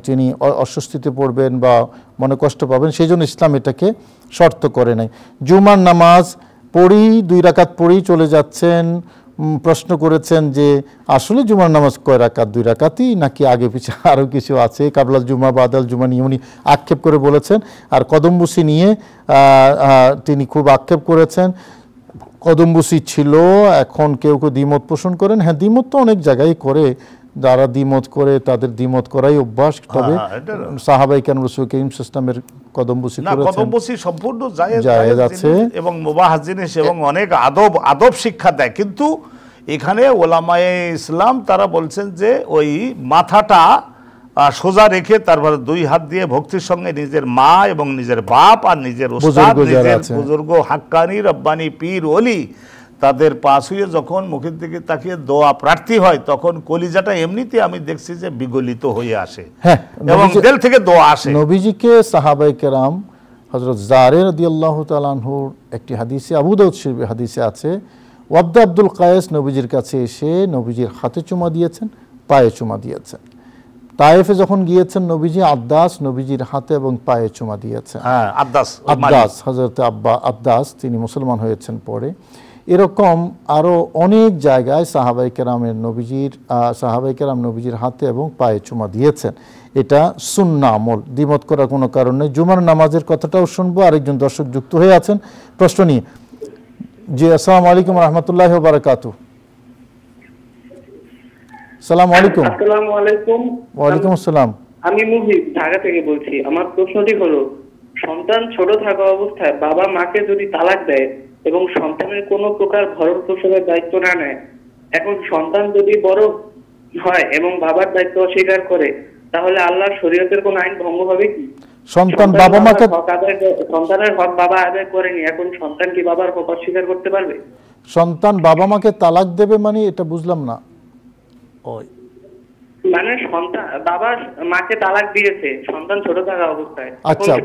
তিনি অস্বস্তিতে পড়বেন বা মনে কষ্ট পাবেন, সেই জন্য ইসলাম এটাকে শর্ত করে নাই। জুমার নামাজ পড়ি, 2 রাকাত পড়ি চলে যাচ্ছেন, প্রশ্ন করেছেন যে আসলে জুমার নামাজ কয় রাকাত? 2 রাকাতই নাকি আগে পিছিয়ে আরও কিছু আছে? কাবলাল জুমা বাদাল জুমা নিয়ে উনি আক্ষেপ করে বলেছেন। আর কদমবুসি নিয়ে তিনি খুব আক্ষেপ করেছেন। কদমবুসি ছিল, এখন কেউ কেউ দ্বিমত পোষণ করেন। হ্যাঁ, দ্বিমত তো অনেক জায়গায় করে, যারা দ্বিমত করে তাদের দ্বিমত করাই অভ্যাস। তবে সাহাবায়ে কেরাম রাসূল করিম সাল্লাল্লাহু আলাইহি ওয়াসাল্লামের কদমবুসি করেছেন, কদমবুসি সম্পূর্ণ জায়েজ আছে এবং মুবাহ জিনিস এবং অনেক আদব শিক্ষা দেয়। কিন্তু এখানে ওলামায়ে ইসলাম তারা বলছেন যে ওই মাথাটা সোজা রেখে তারপরে দুই হাত দিয়ে ভক্তির সঙ্গে নিজের মা এবং নিজের বাপ আর নিজের উস্তাদ, নিজের বুজুর্গ হাক্কানি রব্বানি পীর ওলি তাদের পাশ হয়ে যখন মুখের দিকে তাকিয়ে দোয়া প্রার্থী হয়, তখন কলিজাটা এমনিতে আমি দেখছি যে বিগলিত হয়ে আসে এবং দিল থেকে দোয়া আসে। নবীজিকে সাহাবায়ে কেরাম, হযরত জারে রাদিয়াল্লাহু তাআলা আনহুর একটি হাদিসে, আবু দাউদ শরীফের হাদিসে আছে, ওয়াবদা আব্দুল কায়েস নবীজির কাছে এসে নবীজির হাতে চুমা দিয়েছেন, পায়ে চুমা দিয়েছেন। তায়েফে যখন গিয়েছেন নবীজি আদ্দাস নবীজির হাতে এবং পায়ে চুমা দিয়েছেন। আদ্দাস হযরত আদ্দাস তিনি মুসলমান হয়েছেন পরে। এরকম আরও অনেক জায়গায় সাহাবায়ে কেরামের সাহাবায়ে কেরাম নবীজির হাতে এবং পায়ে চুমা দিয়েছেন। এটা সুন্নাহ আমল, দ্বিমত করার কোনো কারণ নেই। জুমার নামাজের কথাটাও শুনবো। আরেকজন দর্শক যুক্ত হয়ে আছেন প্রশ্ন নিয়ে। জি, আসসালামু আলাইকুম রাহমাতুল্লাহি ওয়া বারাকাতুহু। আসসালামু আলাইকুম। আসসালামু আলাইকুম। ওয়া আলাইকুম আসসালাম। আমি মুহিব, ঢাকা থেকে বলছি। আমার প্রশ্নটি হলো, সন্তান ছোট থাকা অবস্থায় বাবা মাকে যদি তালাক দেয় এবং সন্তানের কোনো প্রকার ভরণ পোষণের দায়িত্ব না নেয়, এখন সন্তান যদি বড় হয় এবং বাবার দায়িত্ব অস্বীকার করে, তাহলে আল্লাহর শরীয়তের কোন আইন ভঙ্গ হবে কি? সন্তানের হক বাবা আদায় করেনি, এখন সন্তান কি বাবার হক অস্বীকার করতে পারবে? সন্তান বাবা মাকে তালাক দেবে মানে এটা বুঝলাম না। মানে সন্তান বাবা মাকে তালাক দিয়েছে সন্তান ছোট থাকা অবস্থায়,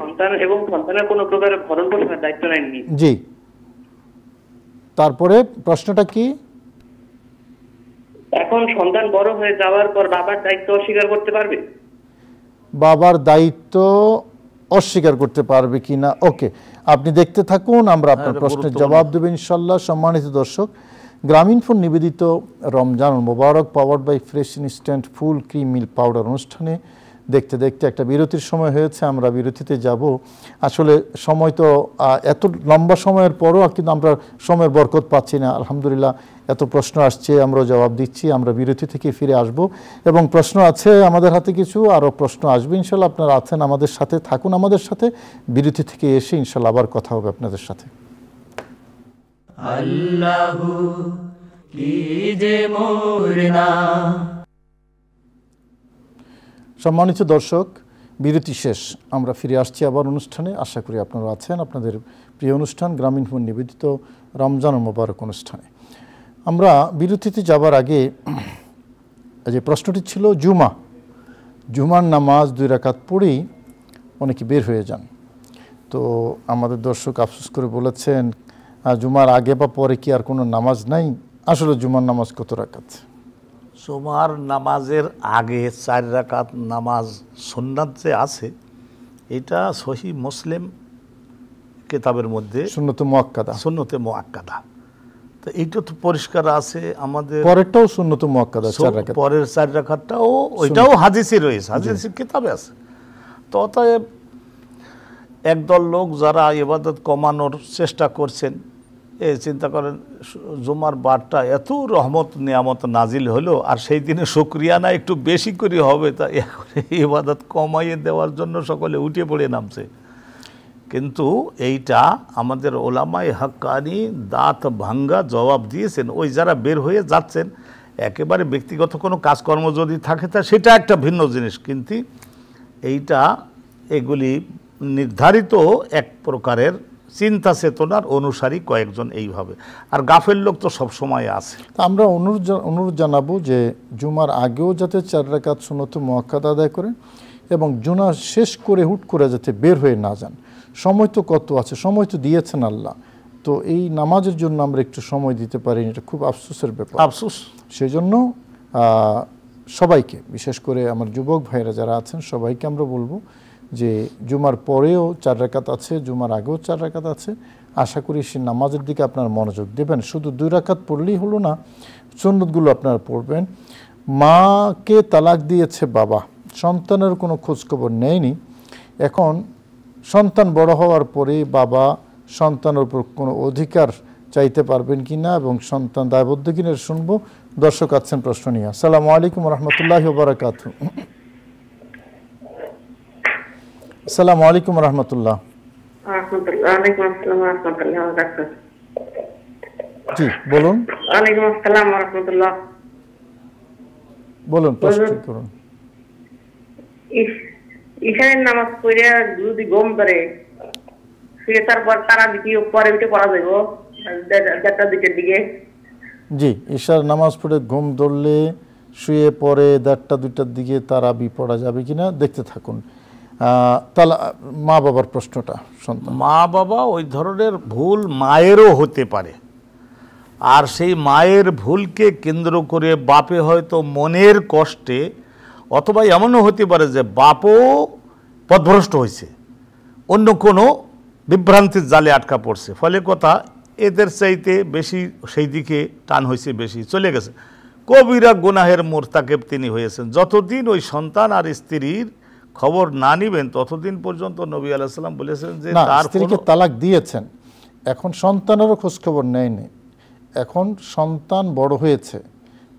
সন্তান এবং সন্তানের কোনো প্রকার ভরণ পোষণের দায়িত্ব নেননি। জি, তারপরে প্রশ্নটা কি? এখন সন্তান বড় হয়ে যাওয়ার পর বাবার দায়িত্ব অস্বীকার করতে পারবে? বাবার দায়িত্ব অস্বীকার করতে পারবে কিনা, ওকে, আপনি দেখতে থাকুন, আমরা আপনার প্রশ্নের জবাব দেব ইনশাআল্লাহ। সম্মানিত দর্শক, গ্রামীণফোন নিবেদিত রমজান মোবারক powered by fresh instant full cream milk powder অনুষ্ঠানে দেখতে দেখতে একটা বিরতির সময় হয়েছে, আমরা বিরতিতে যাব। আসলে সময় তো এত লম্বা সময়ের পরও কিন্তু আমরা সময়ের বরকত পাচ্ছি না। আলহামদুলিল্লাহ এত প্রশ্ন আসছে, আমরা জবাব দিচ্ছি। আমরা বিরতি থেকে ফিরে আসব এবং প্রশ্ন আছে আমাদের হাতে কিছু, আরও প্রশ্ন আসবে ইনশাল্লাহ। আপনারা আছেন আমাদের সাথে, থাকুন আমাদের সাথে। বিরতি থেকে এসে ইনশাল্লাহ আবার কথা হবে আপনাদের সাথে। আল্লাহু কি যে মোর নাম। সম্মানিত দর্শক, বিরতি শেষ, আমরা ফিরে আসছি আবার অনুষ্ঠানে। আশা করি আপনারা আছেন আপনাদের প্রিয় অনুষ্ঠান গ্রামীণফোন নিবেদিত রমজান মোবারক অনুষ্ঠানে। আমরা বিরতিতে যাবার আগে যে প্রশ্নটি ছিল জুমার নামাজ 2 রাকাত পড়েই অনেকে বের হয়ে যান। তো আমাদের দর্শক আফসোস করে বলেছেন জুমার আগে বা পরে কি আর কোনো নামাজ নাই? আসলে জুমার নামাজ কত রাকাত? জুমার নামাজের আগে 4 রাকাত নামাজ সুন্নাত যে আছে, এটা সহিহ মুসলিম কিতাবের মধ্যে সুন্নতে মুআক্কাদা। তো এইটা তো পরিষ্কার আছে। আমাদের পরেরটাও সুন্নতে মুআক্কাদা 4 রাকাত, পরের 4 রাকাতটাও ওইটাও হাদিসে রয়েছে, হাদিসের কিতাবে আছে। তো অতএব একদল লোক যারা ইবাদত কমানোর চেষ্টা করছেন, চিন্তা করেন জুমার বারটা এত রহমত নিয়ামত নাজিল হলো, আর সেই দিনে শুকরিয়া না একটু বেশি করে হবে, তা ইবাদত কমাইয়ে দেওয়ার জন্য সকলে উঠে পড়ে নামছে। কিন্তু এইটা আমাদের ওলামায়ে হাক্কানি দাঁত ভাঙ্গা জবাব দিয়েছেন। ওই যারা বের হয়ে যাচ্ছেন, একেবারে ব্যক্তিগত কোনো কাজকর্ম যদি থাকে তা সেটা একটা ভিন্ন জিনিস, কিন্তু এইটা এগুলি নির্ধারিত এক প্রকারের চিন্তা চেতনার অনুসারী কয়েকজন এইভাবে, আর গাফেল লোক তো সব সময় আছে। আমরা অনুরোধ জানাবো যে জুমার আগেও যাতে 4 রাকাত সুন্নত মুআক্কাদা আদায় করেন এবং জুমা শেষ করে হুট করে যাতে বের হয়ে না যান। সময় তো কত আছে, সময় তো দিয়েছেন আল্লাহ, তো এই নামাজের জন্য আমরা একটু সময় দিতে পারি, এটা খুব আফসোসের ব্যাপার। আফসোস। সেই জন্য সবাইকে, বিশেষ করে আমার যুবক ভাইরা যারা আছেন সবাইকে আমরা বলবো যে জুমার পরেও 4 রাকাত আছে, জুমার আগেও 4 রাকাত আছে। আশা করি সেই নামাজের দিকে আপনারা মনোযোগ দেবেন। শুধু 2 রাকাত পড়লেই হলো না, সুন্নতগুলো আপনারা পড়বেন। মাকে তালাক দিয়েছে বাবা, সন্তানের কোনো খোঁজখবর নেয়নি। এখন সন্তান বড় হওয়ার পরে বাবা সন্তানের উপর কোনো অধিকার চাইতে পারবেন কিনা এবং সন্তান দায়বদ্ধ কিনা শুনবো। দর্শক আছেন প্রশ্ন নিয়ে। আসসালামু আলাইকুম রহমতুল্লাহি ওয়া বারাকাতুহু। আসসালামু আলাইকুম রহমতুল্লাহ। ওয়ালাইকুম আসসালাম ওয়া রাহমাতুল্লাহি ওয়া বারাকাতুহু। জি বলুন। ওয়ালাইকুম আসসালাম ওয়া রাহমাতুল্লাহ। বলুন, প্রশ্ন করুন। ঈশানের নামাজ পড়ে যদি ঘুম ধরে ফিরে তারপর তারা দিকে পরে উঠে পড়া যাইব 1:30-2টার দিকে? জি, ঈশার নামাজ পড়ে ঘুম ধরলে শুয়ে পরে 1:30-2টার দিকে তারাবি পড়া যাবে কিনা দেখতে থাকুন। তাহলে মা বাবার প্রশ্নটা শুনতাম। মা বাবা ওই ধরনের ভুল মায়েরও হতে পারে, আর সেই মায়ের ভুলকে কেন্দ্র করে বাপে হয়তো মনের কষ্টে, অথবা এমনও হতে পারে যে বাপও পথভ্রষ্ট হয়েছে, অন্য কোনো বিভ্রান্তির জালে আটকা পড়ছে, ফলে কথা এদের চাইতে বেশি সেই দিকে টান হয়েছে, বেশি চলে গেছে, কবিরা গুনাহের মোরতাকেব তিনি হয়েছেন। যতদিন ওই সন্তান আর স্ত্রীর খবর না নিবেন ততদিন পর্যন্ত নবী আলাইহিস সালাম বলেছেন যে তার স্ত্রীকে তালাক দিয়েছেন, এখন সন্তানেরও খোঁজখবর নেয়নি, এখন সন্তান বড় হয়েছে,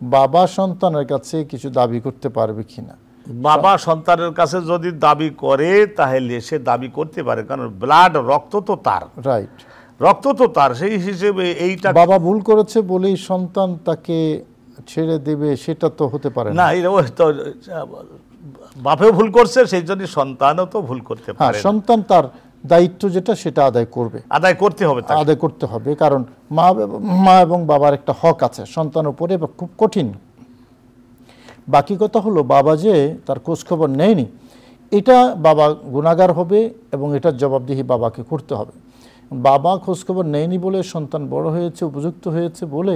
বাবা সন্তানের কাছে কিছু দাবি করতে পারবে কিনা? বাবা সন্তানের কাছে যদি দাবি করে তাহলে সে দাবি করতে পারে, কারণ ব্লাড, রক্ত তো তার, রাইট, রক্ত তো তার। সেই হিসেবে এইটা বাবা ভুল করেছে বলেই সন্তান তাকে ছেড়ে দেবে সেটা তো হতে পারে না। বাপেও ভুল করছে, সেই জন্য সন্তানও তো ভুল করতে পারে। সন্তান তার দায়িত্ব যেটা সেটা আদায় করবে, আদায় করতে হবে, আদায় করতে হবে, কারণ মা এবং বাবার একটা হক আছে সন্তানের উপরে, খুব কঠিন। বাকি কথা হলো বাবা যে তার খোঁজখবর নেয়নি, এটা বাবা গুনাহগার হবে এবং এটার জবাবদিহি বাবাকে করতে হবে। বাবা খোঁজখবর নেয়নি বলে সন্তান বড় হয়েছে, উপযুক্ত হয়েছে বলে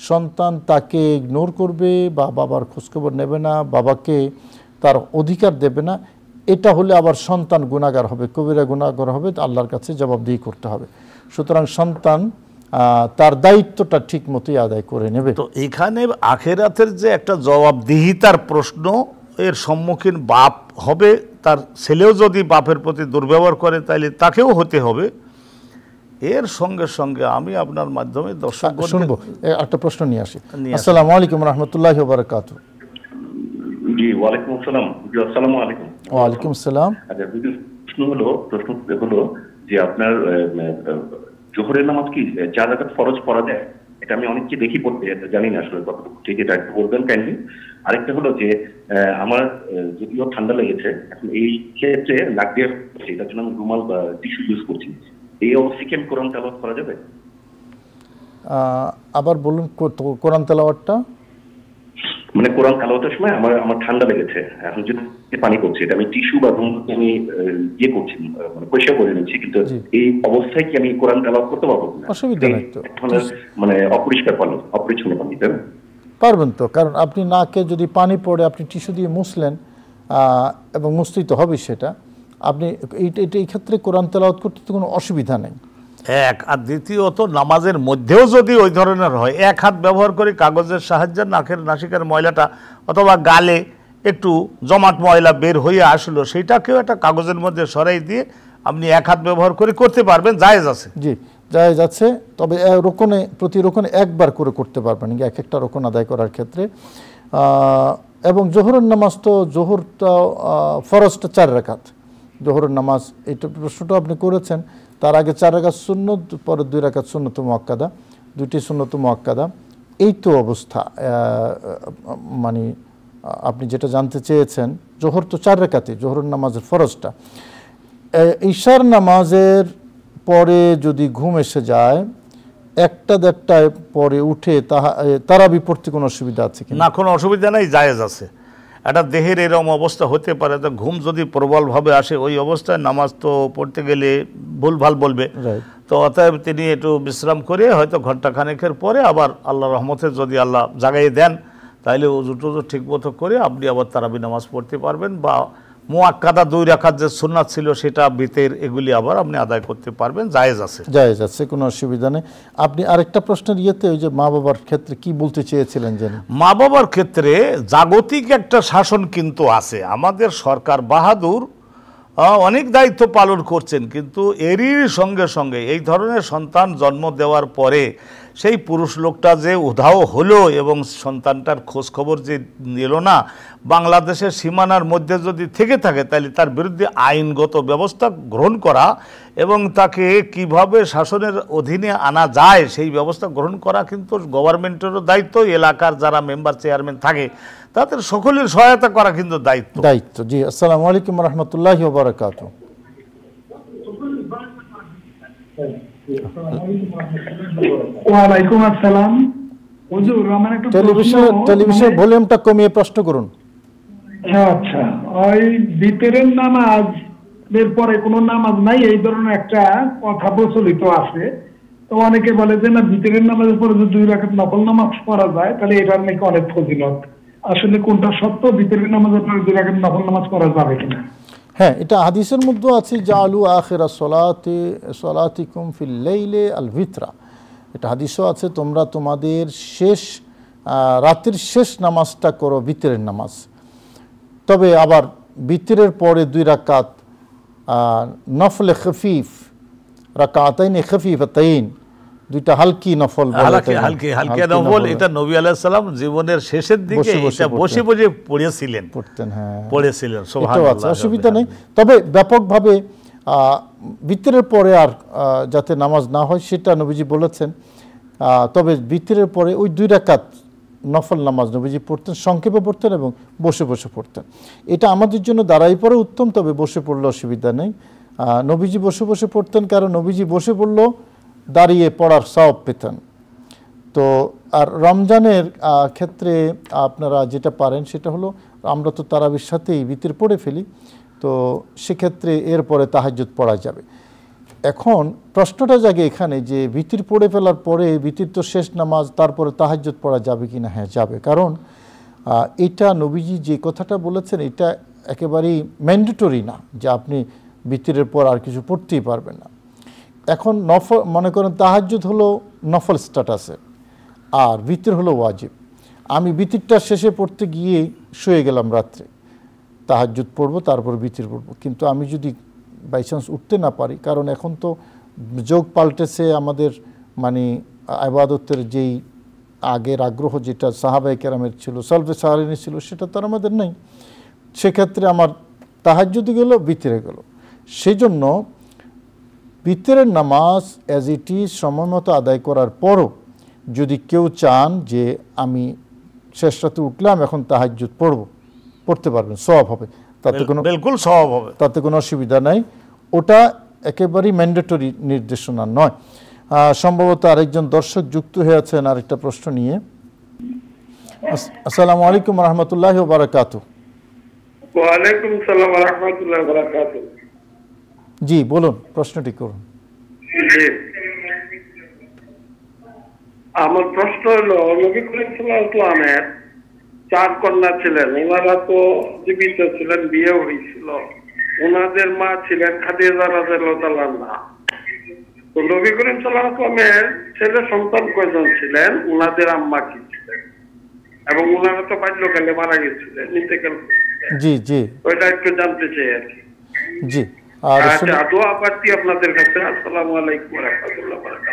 সন্তান তাকে ইগনোর করবে বা বাবার খোঁজখবর নেবে না, বাবাকে তার অধিকার দেবে না, এটা হলে আবার সন্তান গুনাহগার হবে, কবিরা গুনাহগার হবে, আল্লাহর কাছে জবাবদিহি করতে হবে। সুতরাং সন্তান তার দায়িত্বটা ঠিক মতোই আদায় করে নেবে। তো এখানে আখিরাতের যে একটা জবাবদিহিতার প্রশ্ন, এর সম্মুখীন বাপ হবে, তার ছেলেও যদি বাপের প্রতি দুর্ব্যবহার করে তাহলে তাকেও হতে হবে। এর সঙ্গে সঙ্গে আমি আপনার মাধ্যমে দর্শক শুনবো একটা প্রশ্ন নিয়ে আসি। আসসালামু আলাইকুম রহমতুল্লাহি ওয়া বারাকাতুহু। জি ওয়ালাইকুম আসসালাম। জি আসসালামু আলাইকুম। ওয়ালাইকুম আসসালাম। আচ্ছা, প্রশ্ন হলো যে আপনার জোহরের নামাজ কি 4 রাকাত ফরজ পড়া যায়? এটা আমি অনেককে দেখি পড়তে, জানি না আসলে কতটুকু ঠিক, এটা একটু বলবেন কাইন্ডলি। আরেকটা হলো যে আমার যদিও ঠান্ডা লেগেছে, এখন এই ক্ষেত্রে নাক দিয়ে এটার জন্য আমি রুমাল বা টিস্যু ইউজ করছি, এই অবস্থায় কি আমি কোরআন তেলাওয়াত করা যাবে? আবার বলুন কোরআন তেলাওয়াতটা। মানে কোরআন তেলাওয়াতের সময় আমার ঠান্ডা লেগেছে, এখন যদি পানি পড়ছে, এটা আমি টিস্যু বা রুমালকে আমি ইয়ে করছি, মানে পরিষ্কার করে নিচ্ছি, কিন্তু এই অবস্থায় কি আমি কোরআন তেলাওয়াত করতে পারবো না? অসুবিধা নেই তো, মানে অপরিষ্কার পানি, অপরিচ্ছন্ন পানি পারবেন তো, কারণ আপনি নাকে যদি পানি পড়ে আপনি টিস্যু দিয়ে মুছলেন এবং মুছতেই তো হবে সেটা, আপনি এই ক্ষেত্রে কোরআন তেলাওয়াত করতে তো কোনো অসুবিধা নেই। এক, আর দ্বিতীয়ত নামাজের মধ্যেও যদি ওই ধরনের হয়, এক হাত ব্যবহার করে কাগজের সাহায্যে নাকের নাসিকার ময়লাটা অথবা গালে একটু জমাট ময়লা বের হয়ে আসলো, সেইটাকেও একটা কাগজের মধ্যে সরাই দিয়ে আপনি এক হাত ব্যবহার করে করতে পারবেন, জায়েজ আছে। জি জায়েজ আছে, তবে রোকনে প্রতি রোকনে একবার করে করতে পারবেন এক একটা রোকন আদায় করার ক্ষেত্রে। এবং জোহরের নামাজ তো, জোহরটা ফরজটা 4 রাকাত, জোহরের নামাজ, এইটা প্রশ্নটা আপনি করেছেন। তার আগে 4 রাকাত সুন্নত, পরে 2 রাকাত সুন্নত মুআক্কাদা, 2টি সুন্নত মুআক্কাদা, এই তো অবস্থা। মানে আপনি যেটা জানতে চেয়েছেন, জোহর তো 4 রাকাতই, জোহরের নামাজের ফরজটা। ঈশার নামাজের পরে যদি ঘুম এসে যায় 1টা-1:30টায় পরে উঠে তারাবি পড়তে কোনো অসুবিধা আছে কিনা? না, কোনো অসুবিধা নেই, জায়েজ আছে। একটা দেহের এরকম অবস্থা হতে পারে, তো ঘুম যদি প্রবলভাবে আসে ওই অবস্থায় নামাজ তো পড়তে গেলে ভুলভাল বলবে, তো অতএব তিনি একটু বিশ্রাম করে হয়তো ঘন্টাখানেকের পরে আবার আল্লাহ রহমতে যদি আল্লাহ জাগাইয়ে দেন তাহলে উজু টুজু ঠিক মতো করে আপনি আবার তারাবি নামাজ পড়তে পারবেন, বা মুআক্কাদা 2 রাকাত যে সুন্নাত ছিল সেটা বিতের, এগুলি আবার আপনি আদায় করতে পারবেন, জায়েজ আছে, জায়েজ আছে, কোনো অসুবিধা নেই। আপনি আরেকটা প্রশ্নের ইয়েতে ওই যে মা বাবার ক্ষেত্রে কি বলতে চেয়েছিলেন যেন? মা বাবার ক্ষেত্রে জাগতিক একটা শাসন কিন্তু আছে। আমাদের সরকার বাহাদুর অনেক দায়িত্ব পালন করছেন, কিন্তু এরই সঙ্গে সঙ্গে এই ধরনের সন্তান জন্ম দেওয়ার পরে সেই পুরুষ লোকটা যে উধাও হলো এবং সন্তানটার খোঁজ খবর যে নিল না, বাংলাদেশের সীমানার মধ্যে যদি থেকে থাকে তাহলে তার বিরুদ্ধে আইনগত ব্যবস্থা গ্রহণ করা এবং তাকে কিভাবে শাসনের অধীনে আনা যায় সেই ব্যবস্থা গ্রহণ করা কিন্তু গভর্নমেন্টেরও দায়িত্ব, এলাকার যারা মেম্বার চেয়ারম্যান থাকে তাদের সকলের সহায়তা করা কিন্তু দায়িত্ব। জি, আসসালামু আলাইকুম ওয়া রাহমাতুল্লাহি ওয়া বারাকাতুহু। ওয়ালাইকুম আসসালাম। হুজুর, আমার একটা টেলিভিশন ভলিউমটা কমিয়ে প্রশ্ন করুন। আচ্ছা, ওই ভিতরের নামাজ এর পরে কোনো নামাজ নাই, এই ধরনের একটা কথা প্রচলিত আছে। তো অনেকে বলে যে না, ভিতরের নামাজের পরে যদি 2 রাকাত নফল নামাজ পড়া যায় তাহলে এটার নাকি অনেক ফজিলত। আসলে কোনটা সত্য, ভিতরের নামাজের পরে 2 রাকাত নফল নামাজ পড়া যাবে কিনা? হ্যাঁ, এটা হাদিসের মধ্যে আছে, জালু আখিরা সলাতিকুম ফিল লাইলি আল ভিতরা। এটা হাদিসও আছে, তোমরা তোমাদের রাতের শেষ নামাজটা করো ভিতরের নামাজ। তবে আবার ভিতরের পরে 2 রাকাত নফল খফিফ, রাকাতাইন খফিফাতাইন, 2টা হালকি নফল, হালকি নফল। এটা নবী আলাইহিস সালাম জীবনের শেষের দিকে এটা বসে বসে পড়তেন। হ্যাঁ, পড়েছিলেন। সুবহানাল্লাহ, অসুবিধা নেই। তবে ব্যাপকভাবে ভিতরের পরে আর যাতে নামাজ না হয় সেটা নবীজি বলেছেন। তবে ভিতরের পরে ওই 2 রাকাত নফল নামাজ নবীজি পড়তেন, সংক্ষেপে পড়তেন এবং বসে বসে পড়তেন। এটা আমাদের জন্য দাঁড়াই পড়ে উত্তম, তবে বসে পড়লে অসুবিধা নেই। নবীজি বসে বসে পড়তেন, কারণ নবীজি বসে পড়লেও দাঁড়িয়ে পড়ার সওয়াব পেতেন। তো আর রমজানের ক্ষেত্রে আপনারা যেটা পারেন সেটা হলো, আমরা তো তারাবির সাথেই ভিতর পড়ে ফেলি, তো সেক্ষেত্রে এরপরে তাহাজ্জুদ পড়া যাবে। এখন প্রশ্নটা জাগে এখানে যে ভিতর পড়ে ফেলার পরে, ভিতর তো শেষ নামাজ, তারপরে তাহাজ্জুদ পড়া যাবে কি না? হ্যাঁ, যাবে। কারণ এটা নবীজি যে কথাটা বলেছেন এটা একেবারেই ম্যান্ডেটরি না যে আপনি ভিতরের পর আর কিছু পড়তেই পারবেন না। এখন নফল, মনে করেন তাহাজ্জুদ হলো নফল স্ট্যাটাসে আর ভিতর হলো ওয়াজিব। আমি ভিতরটা শেষে পড়তে গিয়ে শুয়ে গেলাম রাত্রে, তাহাজ্জুদ পড়বো তারপর ভিতর পড়বো, কিন্তু আমি যদি বাই চান্স উঠতে না পারি, কারণ এখন তো যোগ পাল্টেছে আমাদের, মানে ইবাদতের যেই আগের আগ্রহ যেটা সাহাবায়ে কেরামের ছিল, সালফে সালেহিনের ছিল, সেটা তো আর আমাদের নেই। সেক্ষেত্রে আমার তাহাজ্জুদ গেল, ভিতরে গেল। সেই জন্য ভিতরের নামাজ অ্যাজ ইট ইজ সময় মতো আদায় করার পরও যদি কেউ চান যে আমি শেষ রাতে উঠলাম এখন তাহাজ্জুদ পড়তে পারবেন, সওয়াব হবে, তাতে কোনো অসুবিধা নাই। ওটা একেবারেই ম্যান্ডেটরি নির্দেশনা নয়। সম্ভবত আরেকজন দর্শক যুক্ত হয়ে আছেন আরেকটা প্রশ্ন নিয়ে। আসসালামু আলাইকুম ওয়া রাহমাতুল্লাহি ওয়া বারাকাতুহু। ওয়া আলাইকুম আসসালাম ওয়া রাহমাতুল্লাহি ওয়া বারাকাতুহু। জি, বলুন, প্রশ্নটি করুন। আমার প্রশ্ন হলো, নবী করিম সাল্লাল্লাহু আলাইহি ওয়াসাল্লামের 4 কন্যা ছিলেন, ওনারা তো জীবিত ছিলেন, বিয়ে হয়েছিল। ওনাদের মা ছিলেন খাদিজা রাদিয়াল্লাহু তাআলা আনহা। তো নবী করিম সাল্লাল্লাহু আলাইহি ওয়াসাল্লামের ছেলে সন্তান কয়জন ছিলেন, ওনাদের আম্মা কি ছিলেন, এবং ওনারা তো বাল্যকালে মারা গেছিলেন, ইন্তেকাল করেছিলেন। জি জি, ওইটা একটু জানতে চাই আর কি। জি,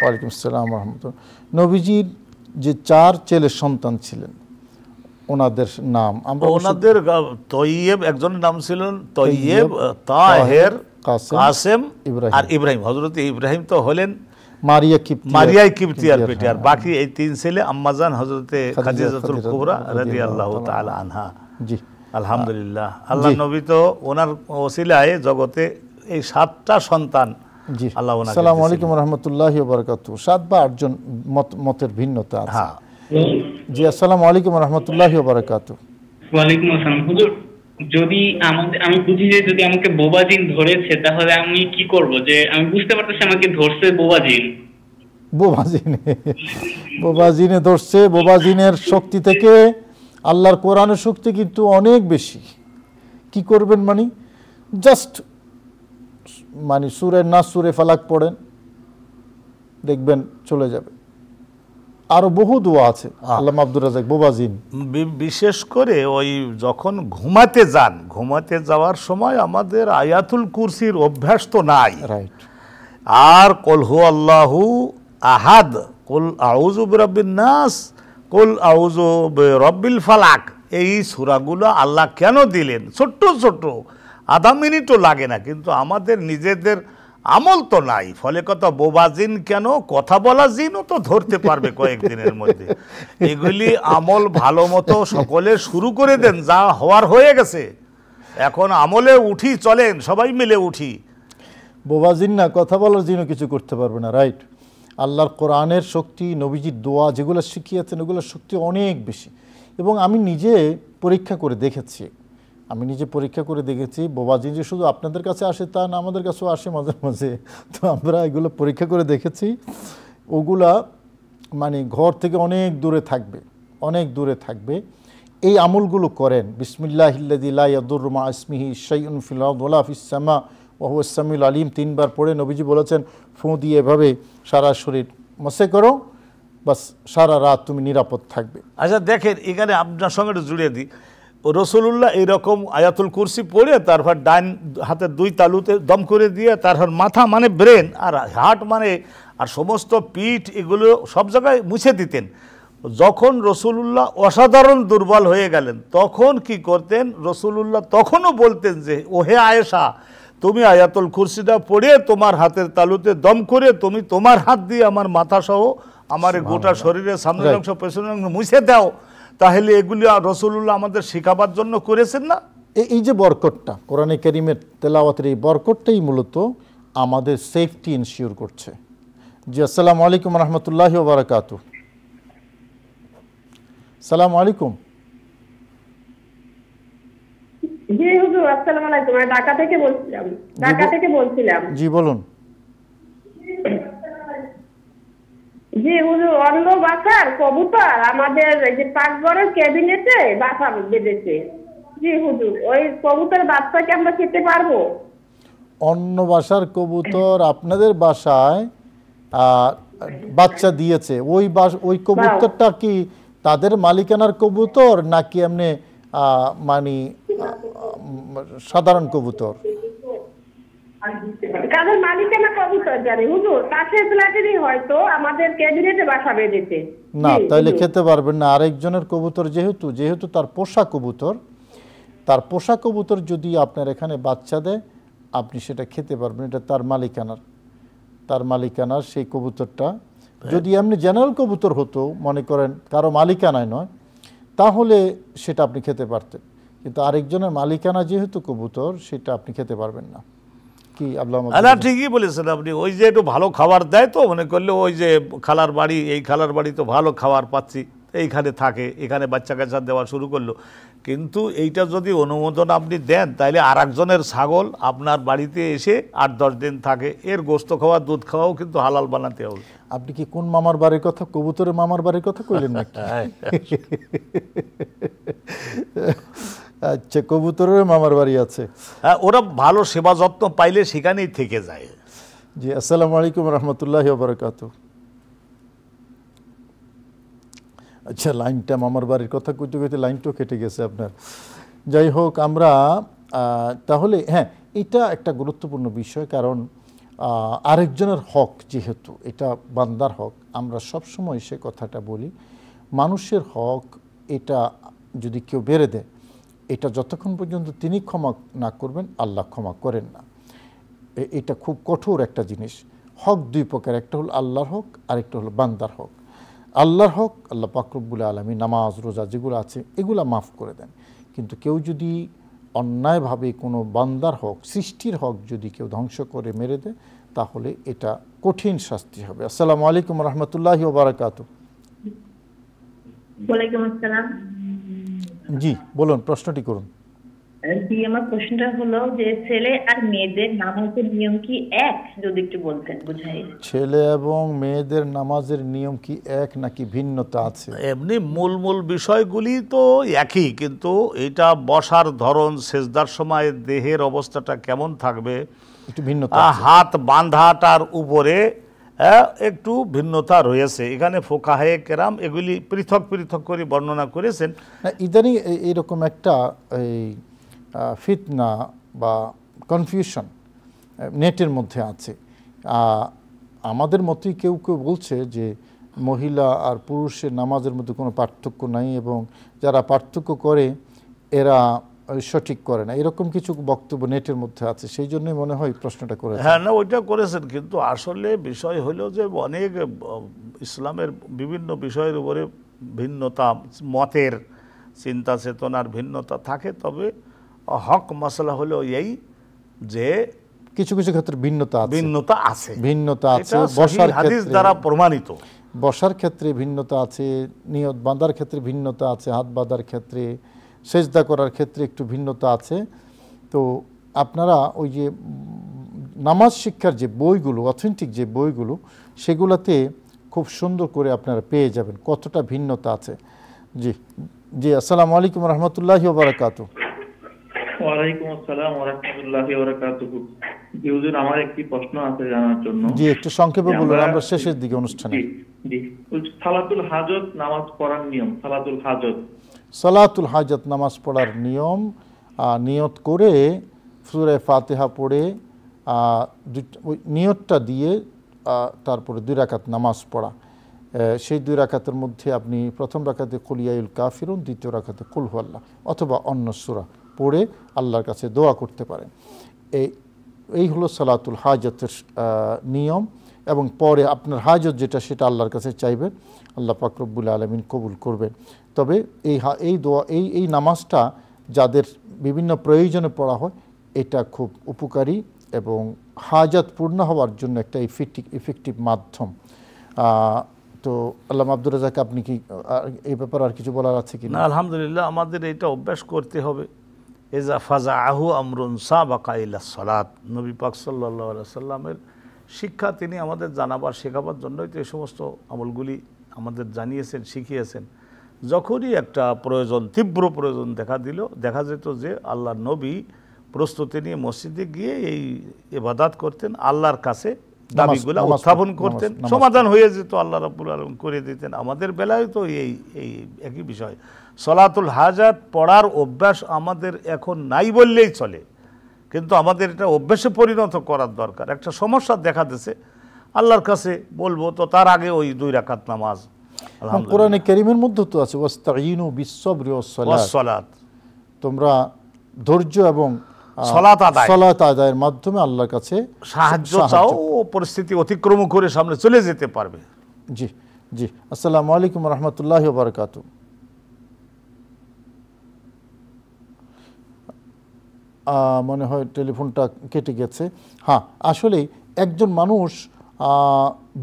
ওয়ালাইকুম আসসালাম ওয়া রাহমাতুল্লাহ। নবীজির যে 4 ছেলে সন্তান ছিলেন ওনাদের নাম আমরা, ওনাদের তৈয়ব, একজনের নাম ছিলেন তৈয়ব, তাহের, কাসেম আর ইব্রাহিম। হযরত ইব্রাহিম তো হলেন মারিয়া কিপ্তিয়ার পেটে, আর বাকি এই 3 ছেলে আম্মাজান হযরতে খাদিজাতুল কুবরা রাদিয়াল্লাহু তাআলা আনহা। জি, আলহামদুলিল্লাহ। আল্লাহ নবী তো ওনার ওসিলায় জগতে এই 7টা সন্তান আল্লাহ ওনাকে। আসসালামু আলাইকুম ওয়া রাহমাতুল্লাহি ওয়া বারাকাতুহু। 7 বা 8 জন মতের ভিন্নতা আছে। হ্যাঁ, জি, আসসালামু আলাইকুম ওয়া রাহমাতুল্লাহি ওয়া বারাকাতুহু। ওয়া আলাইকুম আসসালাম। হুজুর, যদি আমি বুঝি যে যদি আমাকে বোবাজিন ধরেছে তাহলে আমি কি করব? যে আমি বুঝতে পারতেছি আমাকে ধরছে বোবাজিনে ধরছে। বোবাজিনের শক্তি থেকে আল্লাহর কোরআনের শক্তি কিন্তু অনেক বেশি। কি করবেন? জাস্ট সূরা নাস, সূরা ফালাক পড়েন, দেখবেন চলে যাবে। আরো বহু দোয়া আছে আল্লামা আব্দুর রাজ্জাক বোবাজিন। বিশেষ করে ওই যখন ঘুমাতে যান, ঘুমাতে যাওয়ার সময় আমাদের আয়াতুল কুরসির অভ্যাস তো নাই, রাইট। আর কুল হু আল্লাহু আহাদ, কুল আউযু বিরাব্বিন নাস, কুল আউযু বিরাব্বিল ফালাক, এই সূরাগুলো আল্লাহ কেন দিলেন? ছোট্ট ছোট্ট, আধা মিনিটও লাগে না, কিন্তু আমাদের নিজেদের আমল তো নাই। ফলে কথা বোবা জিন কেন, কথা বলা জিনও তো ধরতে পারবে কয়েকদিনের মধ্যে। এগুলি আমল ভালো মতো সকলে শুরু করে দেন, যা হওয়ার হয়ে গেছে, এখন আমলে উঠি, চলেন সবাই মিলে উঠি। বোবা জিন না, কথা বলার জিনও কিছু করতে পারবে না, রাইট। আল্লাহর কোরআনের শক্তি, নবীজির দোয়া যেগুলো শিখিয়েছেন ওগুলোর শক্তি অনেক বেশি। এবং আমি নিজে পরীক্ষা করে দেখেছি, বোবা জিন যে শুধু আপনাদের কাছে আসে তা না, আমাদের কাছেও আসে মাঝে মাঝে। তো আমরা এগুলো পরীক্ষা করে দেখেছি, ওগুলা মানে ঘর থেকে অনেক দূরে থাকবে। এই আমলগুলো করেন, বিসমিল্লাহিল্লাযী লা ইয়াদুররু মা ইসমিহি শাইউন ফিল আরদি ওয়ালা ফিস সামা ওয়া হুয়াস সামিউল আলিম 3 বার পড়ে নবীজি বলেছেন ফু দিয়ে এভাবে সারা শরীর মসে করো, বাস সারা রাত তুমি নিরাপদ থাকবে। আচ্ছা দেখেন, এখানে আপনার সঙ্গে জুড়ে দিই, রসুল্লাহ এইরকম আয়াতুল কুরসি পড়ে তারপর ডান হাতের 2 তালুতে দম করে দিয়ে তারপর মাথা মানে ব্রেন আর হার্ট মানে আর সমস্ত পিঠ এগুলো সব জায়গায় মুছে দিতেন। যখন রসুলুল্লাহ অসাধারণ দুর্বল হয়ে গেলেন তখন কি করতেন? রসুলুল্লাহ তখনও বলতেন যে ওহে আয়েশা, তুমি আয়াতুল কুরসিটা পড়ে তোমার হাতের তালুতে দম করে তুমি তোমার হাত দিয়ে আমার মাথা সহ আমার গোটা শরীরের সামনের অংশ পেছনের অংশ মুছে দাও। তাহলে এগুলি রসুলুল্লাহ আমাদের শেখাবার জন্য করেছেন না? এই যে বরকতটা, কোরআনে কারীমের তেলাওয়াতের এই বরকতটাই মূলত আমাদের সেফটি ইনশিওর করছে। জি, আসসালামু আলাইকুম রহমতুল্লাহি ওয়া বারাকাতুহু। আসসালামু আলাইকুম। জি হুজুর, আসসালামু আলাইকুম। আমি ঢাকা থেকে বলছিলাম। জি বলুন। জি হুজুর, অন্য বাসার কবুতর আমাদের এই যে পাকঘরের ক্যাবিনেটে বাসা বেঁধেছে। জি হুজুর, ওই কবুতরের বাচ্চাকে আমরা খেতে পারবো? অন্য বাসার কবুতর আপনাদের বাসায় বাচ্চা দিয়েছে, ওই কবুতরটা কি তাদের মালিকানার কবুতর নাকি এমনি মানে সাধারণ কবুতর? তাদের মালিকানা কবুতর জানি হুজুর, কাছের ফ্ল্যাটেরই হয়তো আমাদের ক্যাবিনেটে বাসা বেঁধেছে। না, তাইলে খেতে পারবেন না। আরেকজনের কবুতর যেহেতু তার পোষা কবুতর যদি আপনার এখানে বাচ্চা দেয় আপনি সেটা খেতে পারবেন, এটা তার মালিকানার সেই কবুতরটা। যদি এমনি জেনারেল কবুতর হতো, মনে করেন কারো মালিকানায় নয়, তাহলে সেটা আপনি খেতে পারতেন, কিন্তু আরেকজনের মালিকানা যেহেতু কবুতর সেটা আপনি খেতে পারবেন না। কি আল্লাহ ঠিকই বলেছেন আপনি। ওই যে একটু ভালো খাবার দেয় তো মনে করলে ওই যে খালার বাড়ি, এই খালার বাড়ি তো ভালো খাবার পাচ্ছি, এইখানে থাকে, এখানে বাচ্চা কাচ্চা দেওয়া শুরু করলো। কিন্তু এইটা যদি অনুমোদন আপনি দেন তাহলে আর একজনের ছাগল আপনার বাড়িতে এসে 8-10 দিন থাকে, এর গোস্ত খাওয়া দুধ খাওয়াও কিন্তু হালাল বানাতে হবে। আপনি কি কোন মামার বাড়ির কথা, কবুতরের মামার বাড়ির কথা কইলেন নাকি? আচ্ছা, কবুতরের মামার বাড়ি আছে। হ্যাঁ, ওরা ভালো সেবা যত্ন পাইলে সেখানেই থেকে যায়। জি, আসসালামু আলাইকুম রহমতুল্লাহি ওয়া বারাকাতুহু। আচ্ছা, লাইনটা মামার বাড়ির কথা কইতে কইতে লাইনটাও কেটে গেছে আপনার। যাই হোক, আমরা তাহলে হ্যাঁ, এটা একটা গুরুত্বপূর্ণ বিষয়, কারণ আরেকজনের হক, যেহেতু এটা বান্দার হক, আমরা সবসময় সে কথাটা বলি, মানুষের হক এটা যদি কেউ বেড়ে দেয়, এটা যতক্ষণ পর্যন্ত তিনি ক্ষমা না করবেন আল্লাহ ক্ষমা করেন না। এটা খুব কঠোর একটা জিনিস। হক 2 প্রকার, একটা হলো আল্লাহর হক, আরেকটা হলো বান্দার হক। আল্লাহর হক আল্লাহ পাক রব্বুল আলামিন নামাজ রোজা যেগুলো আছে এগুলো মাফ করে দেন, কিন্তু কেউ যদি অন্যায়ভাবে কোনো বান্দার হক, সৃষ্টির হক যদি কেউ ধ্বংস করে মেরে দেয় তাহলে এটা কঠিন শাস্তি হবে। আসসালামু আলাইকুম রহমতুল্লাহি ওয়া বারাকাতুহু। ওয়ালাইকুম আসসালাম। জি বলুন, প্রশ্নটি করুন। জি, আমার প্রশ্নটা হলো যে ছেলে আর মেয়েদের নামাজের নিয়ম কি এক, যদি একটু বলতেন বুঝাই। ছেলে এবং মেয়েদের নামাজের নিয়ম কি এক নাকি ভিন্নতা আছে? এমনি মূল বিষয়গুলি তো একই, কিন্তু এটা বসার ধরন, সেজদার সময় দেহের অবস্থাটা কেমন থাকবে, একটু ভিন্নতা। হাত বাঁধাটার উপরে একটু ভিন্নতা রয়েছে। এখানে ফোকাহে কেরাম এগুলি পৃথক পৃথক করে বর্ণনা করেছেন। ইদানিং এইরকম একটা এই ফিতনা বা কনফিউশন নেটের মধ্যে আছে। আমাদের মতোই কেউ কেউ বলছে যে মহিলা আর পুরুষের নামাজের মধ্যে কোনো পার্থক্য নাই এবং যারা পার্থক্য করে এরা সঠিক করে না, এরকম কিছু বক্তব্য নেটের মধ্যে আছে। সেই জন্যই মনে হয় প্রশ্নটা করেছেন। হ্যাঁ, না ওইটা করেছেন, কিন্তু আসলে বিষয় হলো যে অনেক ইসলামের বিভিন্ন বিষয়ের উপরে ভিন্নতা, মতের চিন্তা চেতনার ভিন্নতা থাকে। তবে হক মশলা হলো এই যে কিছু কিছু ক্ষেত্রে ভিন্নতা আছে, ভিন্নতা আছে বসার হাদিস দ্বারা প্রমাণিত। বসার ক্ষেত্রে ভিন্নতা আছে, নিয়ত বাঁধার ক্ষেত্রে ভিন্নতা আছে, হাত বাঁধার ক্ষেত্রে, সেজদা করার ক্ষেত্রে একটু ভিন্নতা আছে। তো আপনারা ওই যে নামাজ শিক্ষার যে বইগুলো, অথেন্টিক যে বইগুলো, সেগুলোতে খুব সুন্দর করে আপনারা পেয়ে যাবেন কতটা ভিন্নতা আছে। জি জি, আসসালামু আলাইকুম রহমতুল্লাহি ওয়া বারাকাতুহু। ওয়ালাইকুম আসসালাম ওয়া রাহমাতুল্লাহি ওয়া বারাকাতুহু। হুজুর, আমার একটি প্রশ্ন আছে জানার জন্য। জি, একটু সংক্ষেপে বলুন, আমরা শেষের দিকে অনুষ্ঠানে। জি, সালাতুল হাজত নামাজ পড়ার নিয়ম। সালাতুল হাজত নামাজ পড়ার নিয়ম, নিয়ত করে সূরা ফাতিহা পড়ে ওই নিয়তটা দিয়ে তারপরে 2 রাকাত নামাজ পড়া। সেই 2 রাকাতের মধ্যে আপনি প্রথম রাকাতে কুল ইয়াউল কাফিরুন, দ্বিতীয় রাকাতে কুল হুয়াল্লাহ অথবা অন্য সূরা পড়ে আল্লাহর কাছে দোয়া করতে পারেন। এই হলো সালাতুল হাজতের নিয়ম। এবং পরে আপনার হাজত যেটা সেটা আল্লাহর কাছে চাইবেন, আল্লাহ পাক রব্বুল আলামিন কবুল করবেন। তবে এই দোয়া এই নামাজটা যাদের বিভিন্ন প্রয়োজনে পড়া হয়, এটা খুব উপকারী এবং হাজত পূর্ণ হওয়ার জন্য একটা ইফেক্টিভ মাধ্যম। তো আল্লামা আব্দুর রাজ্জাক, আপনি কি এই ব্যাপারে আর কিছু বলার আছে কি? না, আলহামদুলিল্লাহ, আমাদের এটা অভ্যাস করতে হবে। এজা ফাজাআহু আমরুন সাবাকা ইলাস সালাত, নবী পাক সাল্লাল্লাহু আলাইহি ওয়াসাল্লামের শিক্ষা তিনি আমাদের জানাবার শেখাবার জন্যই তো এই সমস্ত আমলগুলি আমাদের জানিয়েছেন, শিখিয়েছেন। যখনই একটা প্রয়োজন, তীব্র প্রয়োজন দেখা যেত যে আল্লাহর নবী প্রস্তুতি নিয়ে মসজিদে গিয়ে এই ইবাদত করতেন, আল্লাহর কাছে দাবিগুলো উত্থাপন করতেন, সমাধান হয়ে যেত, আল্লাহ রাব্বুল আলামিন করে দিতেন। আমাদের বেলায় তো এই একই বিষয়। সালাতুল হাজাত পড়ার অভ্যাস আমাদের এখন নাই বললেই চলে, কিন্তু আমাদের এটা অভ্যাসে পরিণত করার দরকার। একটা সমস্যা দেখা দিয়েছে, আল্লাহর কাছে বলবো তো তার আগে ওই 2 রাকাত নামাজ। কোরআনে কারীমের মধ্যে তো আছে ওয়াস্তাঈনু বিস-সাবরি ওয়াস-সালাত, তোমরা ধৈর্য এবং সালাত আদায়ের মাধ্যমে আল্লাহর কাছে সাহায্য চাও, ও পরিস্থিতি অতিক্রম করে সামনে চলে যেতে পারবে। জি জি, আসসালামু আলাইকুম রহমতুল্লাহি ওয়া বারাকাতুহু। মনে হয় টেলিফোনটা কেটে গেছে। হ্যাঁ, আসলে একজন মানুষ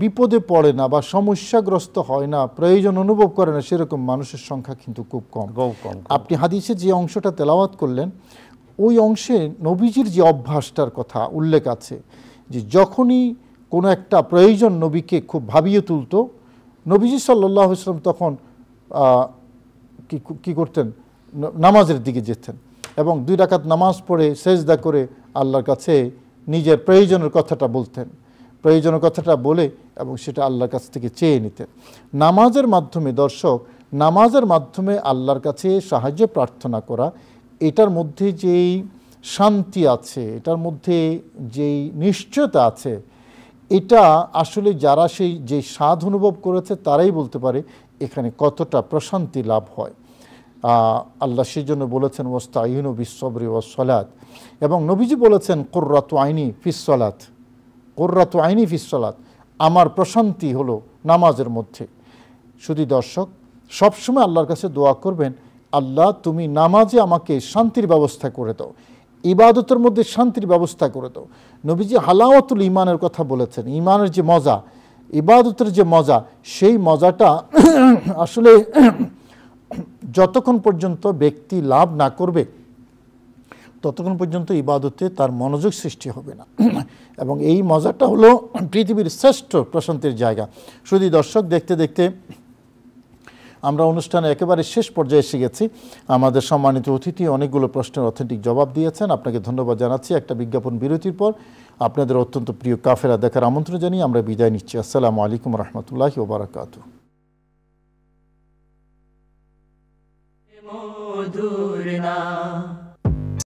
বিপদে পড়ে না বা সমস্যাগ্রস্ত হয় না, প্রয়োজন অনুভব করে না, সেরকম মানুষের সংখ্যা কিন্তু খুব কম। আপনি হাদিসে যে অংশটা তেলাওয়াত করলেন, ওই অংশে নবীজির যে অভ্যাসটার কথা উল্লেখ আছে যে যখনই কোনো একটা প্রয়োজন নবীকে খুব ভাবিয়ে তুলত, নবীজি সাল্লাল্লাহু আলাইহি ওয়াসাল্লাম তখন কি করতেন? নামাজের দিকে যেতেন এবং 2 রাকাত নামাজ পড়ে সেজদা করে আল্লাহর কাছে নিজের প্রয়োজনের কথাটা বলতেন, প্রয়োজনের কথাটা বলে এবং সেটা আল্লাহর কাছ থেকে চেয়ে নিতেন। নামাজের মাধ্যমে, দর্শক, নামাজের মাধ্যমে আল্লাহর কাছে সাহায্য প্রার্থনা করা, এটার মধ্যে যেই শান্তি আছে, এটার মধ্যে যেই নিশ্চয়তা আছে, এটা আসলে যারা যে স্বাদ অনুভব করেছে তারাই বলতে পারে এখানে কতটা প্রশান্তি লাভ হয়। আল্লাহ সেই জন্য বলেছেন ওয়াস্তাঈনু বিস-সাবরি ওয়াস-সালাত, এবং নবীজি বলেছেন কুররাতু আইনি ফিস-সালাত, কুররাতু আইনি ফিস-সালাত, আমার প্রশান্তি হলো নামাজের মধ্যে। শুধু দর্শক, সবসময় আল্লাহর কাছে দোয়া করবেন, আল্লাহ তুমি নামাজে আমাকে শান্তির ব্যবস্থা করে দাও, ইবাদতের মধ্যে শান্তির ব্যবস্থা করে দাও। নবীজি হালাওয়াতুল ঈমানের কথা বলেছেন, ঈমানের যে মজা, ইবাদতের যে মজা, সেই মজাটা আসলে যতক্ষণ পর্যন্ত ব্যক্তি লাভ না করবে ততক্ষণ পর্যন্ত ইবাদতে তার মনোযোগ সৃষ্টি হবে না। এবং এই মজাটা হলো পৃথিবীর শ্রেষ্ঠ প্রশান্তির জায়গা। শুধু দর্শক, দেখতে দেখতে আমরা অনুষ্ঠানে একেবারে শেষ পর্যায়ে এসে গেছি। আমাদের সম্মানিত অতিথি অনেকগুলো প্রশ্নের অথেন্টিক জবাব দিয়েছেন, আপনাকে ধন্যবাদ জানাচ্ছি। একটা বিজ্ঞাপন বিরতির পর আপনাদের অত্যন্ত প্রিয় কাফেলা দেখার আমন্ত্রণ জানিয়ে আমরা বিদায় নিচ্ছি। আসসালামু আলাইকুম রহমতুল্লাহি ওয়া বারাকাতুহু। মধুর নাম